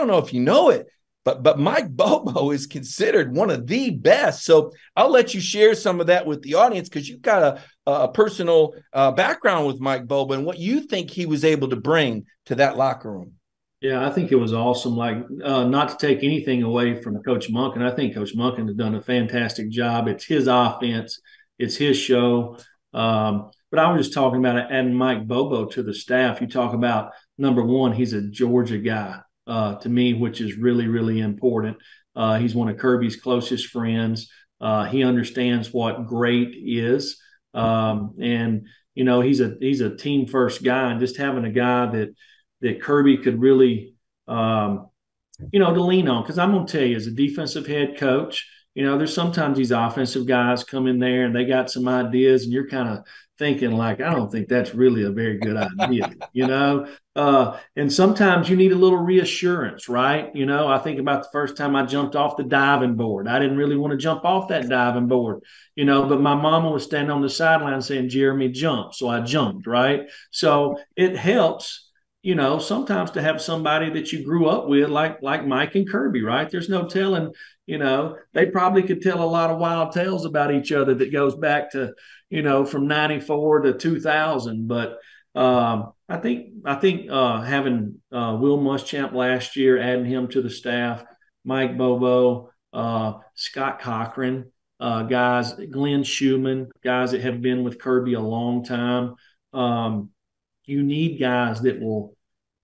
know if you know it, but Mike Bobo is considered one of the best. So I'll let you share some of that with the audience, because you've got a personal background with Mike Bobo and what you think he was able to bring to that locker room. Yeah, I think it was awesome. Not to take anything away from Coach Monken. I think Coach Monken has done a fantastic job. It's his offense. It's his show. But I was just talking about adding Mike Bobo to the staff. You talk about, number one, he's a Georgia guy to me, which is really, really important. He's one of Kirby's closest friends. He understands what great is. And, he's a team first guy, and just having a guy that Kirby could really, to lean on. Because I'm going to tell you, as a defensive head coach, there's sometimes these offensive guys come in there and they got some ideas and you're kind of thinking I don't think that's really a very good idea, and sometimes you need a little reassurance, right? I think about the first time I jumped off the diving board. I didn't really want to jump off that diving board, but my mama was standing on the sideline saying, Jeremy, jump. So I jumped, right? So it helps, sometimes to have somebody that you grew up with, like Mike and Kirby, right? There's no telling, they probably could tell a lot of wild tales about each other that goes back to, from 94 to 2000. But I think having Will Muschamp last year, adding him to the staff, Mike Bobo, Scott Cochran, guys, Glenn Schumann, guys that have been with Kirby a long time. You need guys that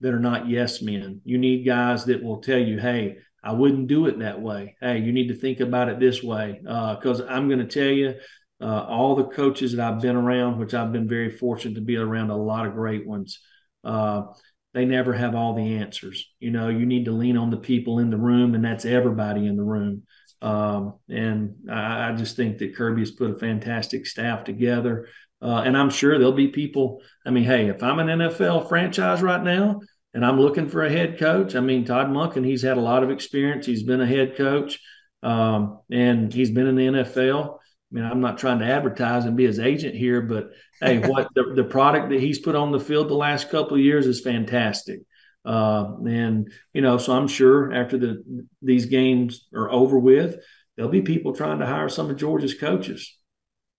are not yes men. You need guys that will tell you, hey, I wouldn't do it that way. Hey, you need to think about it this way. Because I'm going to tell you, all the coaches that I've been around, which I've been very fortunate to be around a lot of great ones, they never have all the answers. You need to lean on the people in the room, and that's everybody in the room. And I just think that Kirby has put a fantastic staff together. And I'm sure there'll be people. Hey, if I'm an NFL franchise right now and I'm looking for a head coach, Todd Monken, he's had a lot of experience. He's been a head coach, and he's been in the NFL. I'm not trying to advertise and be his agent here, but hey, what the product that he's put on the field the last couple of years is fantastic. And so I'm sure after these games are over with, there'll be people trying to hire some of Georgia's coaches.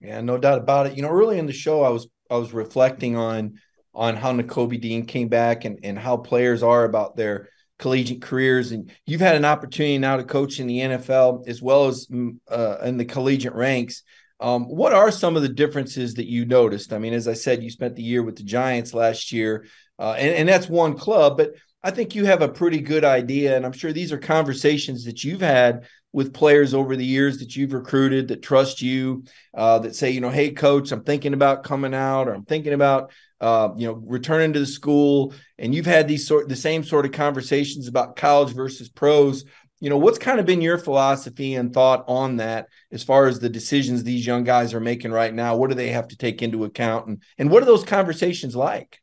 Yeah, no doubt about it. Early in the show, I was reflecting on how Nakobe Dean came back and how players are about their collegiate careers. And you've had an opportunity now to coach in the NFL as well as in the collegiate ranks. What are some of the differences that you noticed? As I said, you spent the year with the Giants last year, and that's one club, but I think you have a pretty good idea. And I'm sure these are conversations that you've had with players over the years that you've recruited that trust you, that say, hey, coach, I'm thinking about coming out, or I'm thinking about, returning to the school. And you've had the same sort of conversations about college versus pros. What's kind of been your philosophy and thought on that as far as the decisions these young guys are making right now? What do they have to take into account? And what are those conversations like?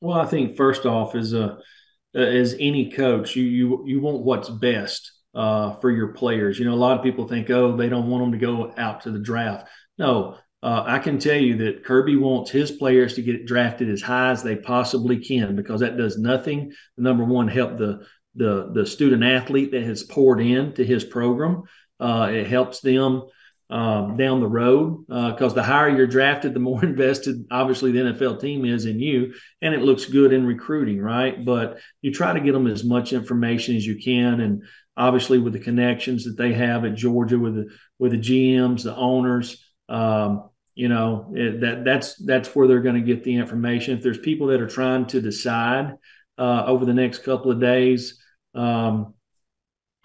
Well, I think first off, as any coach, you want what's best for your players. A lot of people think, oh, they don't want them to go out to the draft. No, I can tell you that Kirby wants his players to get drafted as high as they possibly can, because that does nothing. Number one, help the student athlete that has poured into his program. It helps them down the road, because the higher you're drafted, the more invested obviously the NFL team is in you, and it looks good in recruiting, right? But you try to get them as much information as you can, and obviously with the connections that they have at Georgia with the GMs, the owners. That's where they're going to get the information. If there's people that are trying to decide over the next couple of days, they'll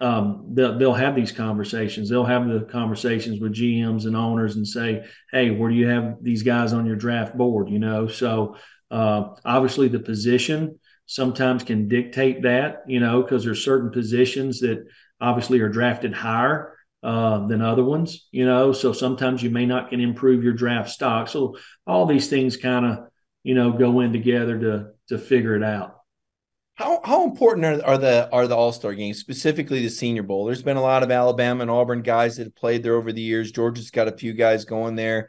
have these conversations. They'll have the conversations with GMs and owners and say, hey, where do you have these guys on your draft board? So obviously the position sometimes can dictate that, because there's certain positions that obviously are drafted higher than other ones, so sometimes you may not can improve your draft stock. So all these things kind of, go in together to figure it out. How important are the All-Star games, specifically the Senior Bowl? There's been a lot of Alabama and Auburn guys that have played there over the years. Georgia's got a few guys going there.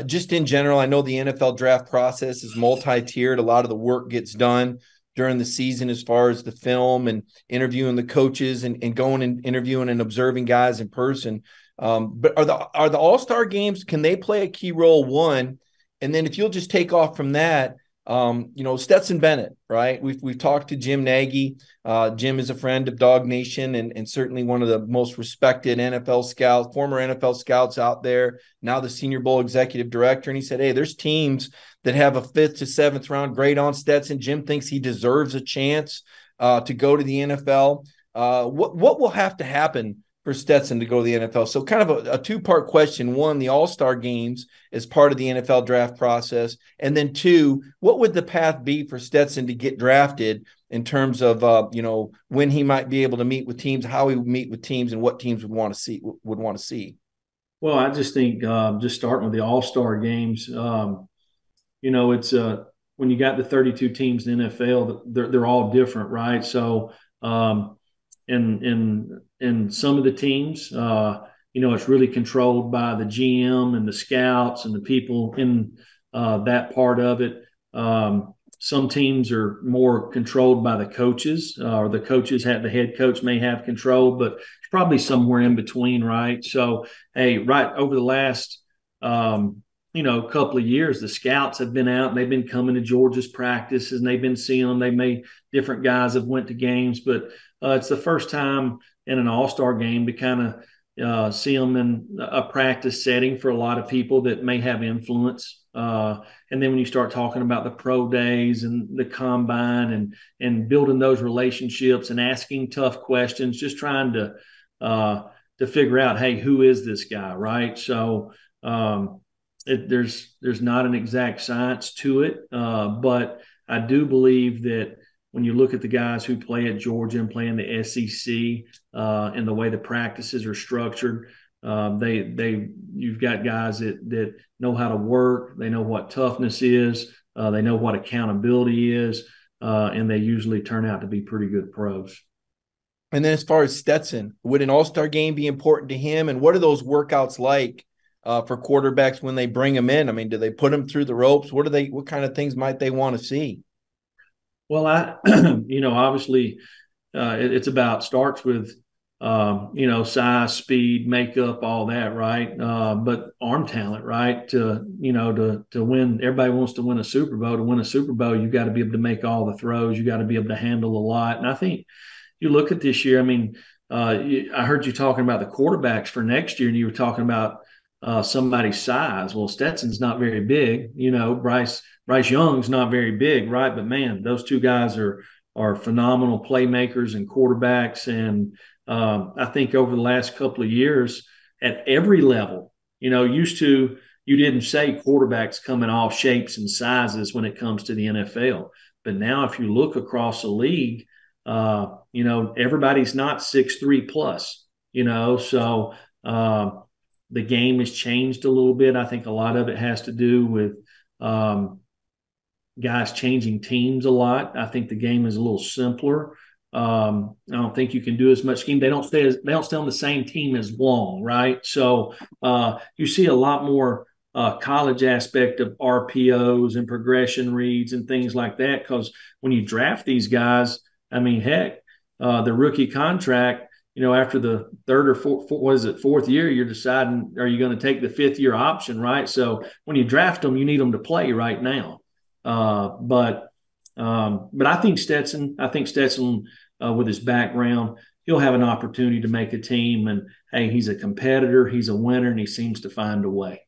Just in general, I know the NFL draft process is multi-tiered. A lot of the work gets done during the season as far as the film and interviewing the coaches and going and interviewing and observing guys in person. But are the All-Star games, can they play a key role, one? And then if you'll just take off from that, Stetson Bennett, right? We've talked to Jim Nagy. Jim is a friend of DawgNation and certainly one of the most respected former NFL scouts out there, now the Senior Bowl executive director. And he said, hey, there's teams that have a 5th to 7th round grade on Stetson. Jim thinks he deserves a chance to go to the NFL. What will have to happen for Stetson to go to the NFL? So kind of a two-part question. One, the All-Star games as part of the NFL draft process. And then two, what would the path be for Stetson to get drafted in terms of, when he might be able to meet with teams, how he would meet with teams, and what teams would want to see? Well, I just think just starting with the All-Star games, it's when you got the 32 teams in the NFL, they're all different, right? So in some of the teams, it's really controlled by the GM and the scouts and the people in that part of it. Some teams are more controlled by the coaches, or the head coach may have control, but it's probably somewhere in between, right? So, hey, right over the last couple of years, the scouts have been out and they've been coming to Georgia's practices and they've been seeing them. Different guys have went to games, but it's the first time in an All-Star game to kind of see them in a practice setting for a lot of people that may have influence. And then when you start talking about the pro days and the combine and building those relationships and asking tough questions, just trying to figure out, hey, who is this guy, right? So there's not an exact science to it, but I do believe that when you look at the guys who play at Georgia and play in the SEC and the way the practices are structured, you've got guys that know how to work, they know what toughness is, they know what accountability is, and they usually turn out to be pretty good pros. And then as far as Stetson, would an All-Star game be important to him? And what are those workouts like for quarterbacks when they bring them in? I mean, do they put them through the ropes? What kind of things might they want to see? Well, obviously starts with, size, speed, makeup, all that, right? But arm talent, right? To win, everybody wants to win a Super Bowl. To win a Super Bowl, you got to be able to make all the throws. You got to be able to handle a lot. And I think you look at this year, I heard you talking about the quarterbacks for next year, and you were talking about somebody's size. Well, Stetson's not very big. Bryce Young's not very big, right? But man, those two guys are phenomenal playmakers and quarterbacks. And I think over the last couple of years, at every level, used to, you didn't say quarterbacks come in all shapes and sizes when it comes to the NFL. But now if you look across the league, everybody's not 6'3" plus, so the game has changed a little bit. I think a lot of it has to do with guys changing teams a lot. I think the game is a little simpler. I don't think you can do as much scheme. They don't stay on the same team as long, right? So you see a lot more college aspect of RPOs and progression reads and things like that. Because when you draft these guys, I mean, heck, the rookie contract, after the third or fourth year, you're deciding, are you going to take the fifth year option, right? So when you draft them, you need them to play right now. But I think Stetson, with his background, he'll have an opportunity to make a team. And hey, he's a competitor, he's a winner, and he seems to find a way.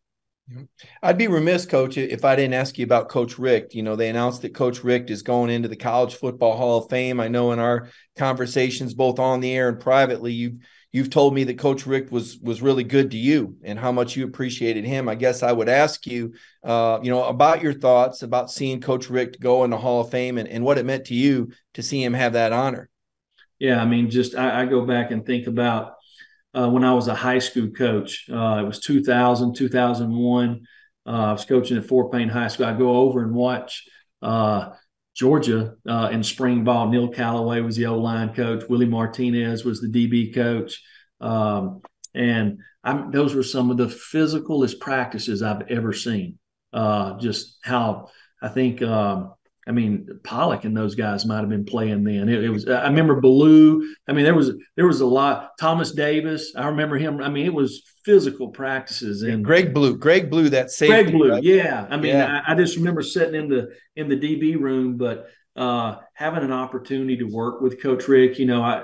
I'd be remiss, Coach, if I didn't ask you about Coach Richt. They announced that Coach Richt is going into the College Football Hall of Fame. I know in our conversations, both on the air and privately, you've told me that Coach Richt was really good to you and how much you appreciated him. I guess I would ask you, about your thoughts about seeing Coach Richt go in the Hall of Fame and what it meant to you to see him have that honor. Yeah, I mean, I go back and think about when I was a high school coach. It was 2000, 2001. I was coaching at Fort Payne High School. I go over and watch Georgia in spring ball. Neil Callaway was the O-line coach. Willie Martinez was the DB coach. And those were some of the physicalest practices I've ever seen. Just how I think Pollock and those guys might have been playing then. It was. I remember Ballou. I mean, there was a lot. Thomas Davis. I remember him. I mean, it was physical practices. And Greg Blue, that safety. Greg Blue, right? yeah. I mean, yeah. I just remember sitting in the DB room, but having an opportunity to work with Coach Richt.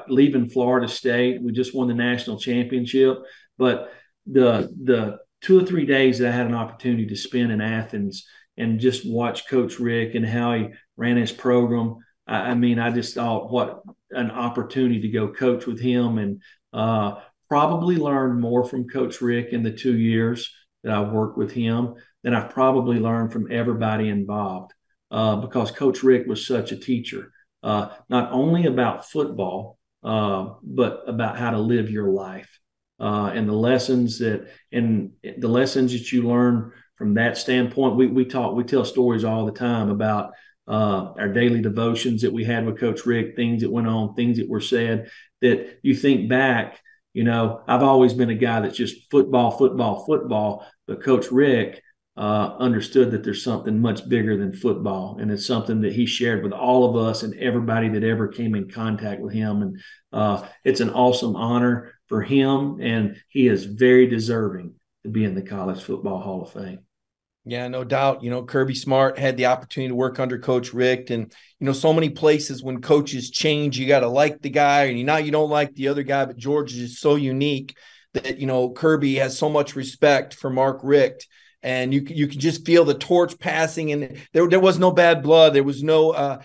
Leaving Florida State, we just won the national championship, but the 2 or 3 days that I had an opportunity to spend in Athens and just watch Coach Richt and how he ran his program. I just thought what an opportunity to go coach with him and probably learn more from Coach Richt in the 2 years that I've worked with him than I've probably learned from everybody involved because Coach Richt was such a teacher, not only about football, but about how to live your life and the lessons that you learn from that standpoint. We tell stories all the time about our daily devotions that we had with Coach Richt, things that went on, things that were said that you think back. I've always been a guy that's just football, but Coach Richt understood that there's something much bigger than football, and it's something that he shared with all of us and everybody that ever came in contact with him. And it's an awesome honor for him, and he is very deserving to be in the College Football Hall of Fame. Yeah, no doubt. Kirby Smart had the opportunity to work under Coach Richt, and so many places when coaches change, you got to like the guy, and now you don't like the other guy. But George is just so unique that Kirby has so much respect for Mark Richt, and you can just feel the torch passing, and there was no bad blood, there was no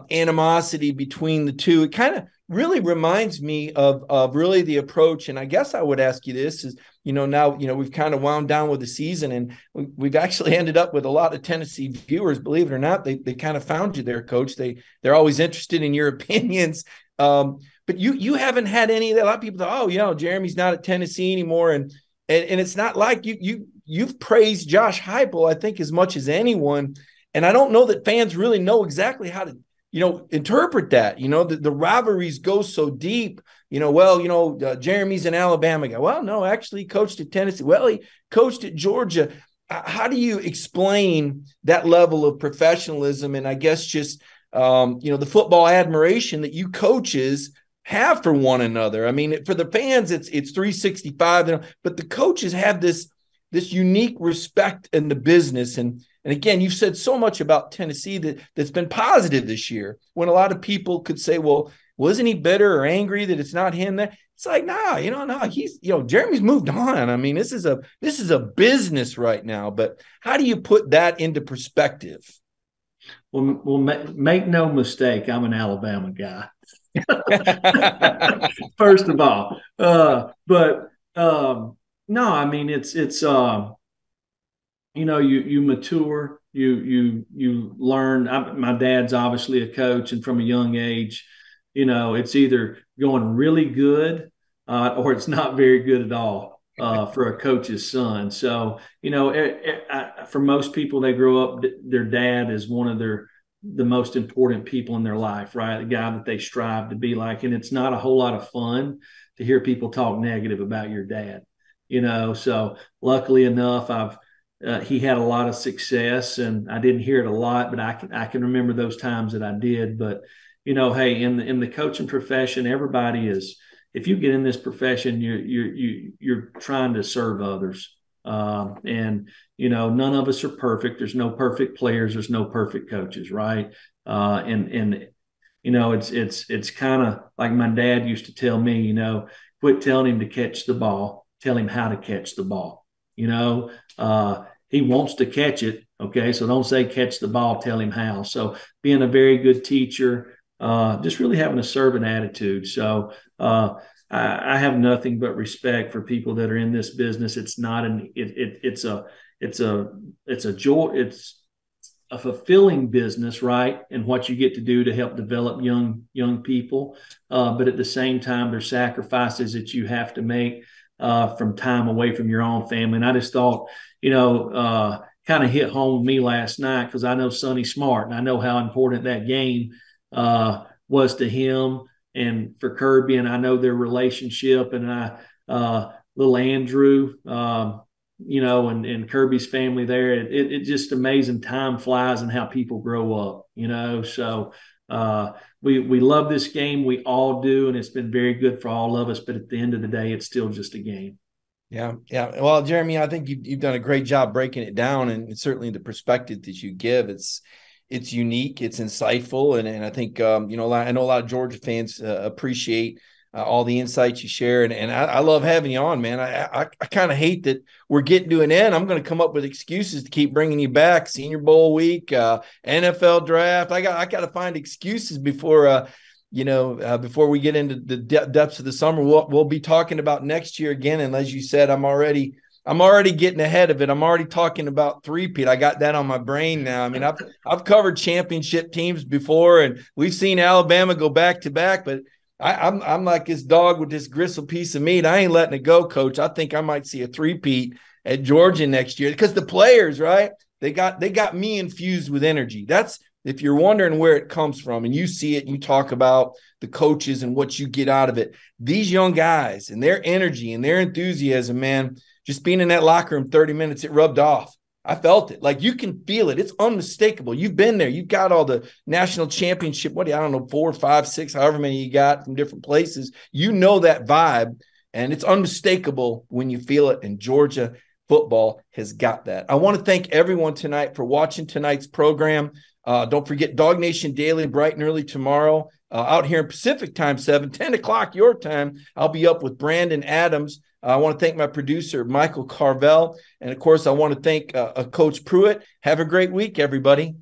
animosity between the two. It kind of really reminds me of really the approach, and I guess I would ask you this is. Now, we've kind of wound down with the season, and we've actually ended up with a lot of Tennessee viewers, believe it or not. They kind of found you there, Coach. They're always interested in your opinions. But you haven't had any of that. A lot of people thought, Jeremy's not at Tennessee anymore. And it's not like you've praised Josh Heupel, I think, as much as anyone. And I don't know that fans really know exactly how to, interpret that. The rivalries go so deep. Jeremy's an Alabama guy. Well, no, actually he coached at Tennessee. Well, he coached at Georgia. How do you explain that level of professionalism and I guess just, the football admiration that you coaches have for one another? I mean, for the fans, it's 365, but the coaches have this unique respect in the business. And again, you've said so much about Tennessee that's been positive this year when a lot of people could say, well, isn't he bitter or angry that it's not him there? It's like, no, he's, Jeremy's moved on. I mean, this is a business right now, but how do you put that into perspective? Well, make no mistake, I'm an Alabama guy. First of all, no, I mean, it's you mature, you learn. My dad's obviously a coach, and from a young age, it's either going really good or it's not very good at all for a coach's son. So, for most people, they grow up, their dad is one of the most important people in their life, right? The guy that they strive to be like. And it's not a whole lot of fun to hear people talk negative about your dad, So luckily enough, he had a lot of success, and I didn't hear it a lot, but I can remember those times that I did. But hey, in the coaching profession, everybody is. If you get in this profession, you're trying to serve others, and none of us are perfect. There's no perfect players. There's no perfect coaches, right? And it's kind of like my dad used to tell me, quit telling him to catch the ball, tell him how to catch the ball. He wants to catch it. Okay. So don't say catch the ball, tell him how. So being a very good teacher, just really having a servant attitude. So I have nothing but respect for people that are in this business. It's not it's a joy. It's a fulfilling business, right? And what you get to do to help develop young people. But at the same time, there's sacrifices that you have to make from time away from your own family. And I just thought, kind of hit home with me last night, because I know Sonny Smart, and I know how important that game was to him and for Kirby, and I know their relationship, and little Andrew, and Kirby's family there. It just amazing. Time flies and how people grow up, so we love this game. We all do. And it's been very good for all of us, but at the end of the day, it's still just a game. Yeah. Yeah. Well, Jeremy, I think you've done a great job breaking it down, and certainly the perspective that you give, it's unique, it's insightful. And I think, I know a lot of Georgia fans appreciate all the insights you share. And I love having you on, man. I kind of hate that we're getting to an end. I'm going to come up with excuses to keep bringing you back. Senior Bowl week, NFL draft. I got to find excuses before we get into the depths of the summer. We'll be talking about next year again. And as you said, I'm already getting ahead of it. I'm already talking about three-peat. I got that on my brain now. I mean, I've covered championship teams before, and we've seen Alabama go back to back, but I'm like this dog with this gristle piece of meat. I ain't letting it go, Coach. I think I might see a three-peat at Georgia next year, because the players, right? They got me infused with energy. That's, if you're wondering where it comes from, and you see it, and you talk about the coaches and what you get out of it. These young guys and their energy and their enthusiasm, man, just being in that locker room 30 minutes, it rubbed off. I felt it. Like, you can feel it. It's unmistakable. You've been there. You've got all the national championship, 4, 5, 6, however many you got from different places. You know that vibe, and it's unmistakable when you feel it, and Georgia football has got that. I want to thank everyone tonight for watching tonight's program. Don't forget DawgNation Daily, bright and early tomorrow, out here in Pacific time, 10 o'clock your time. I'll be up with Brandon Adams. I want to thank my producer, Michael Carvel. And, of course, I want to thank Coach Pruitt. Have a great week, everybody.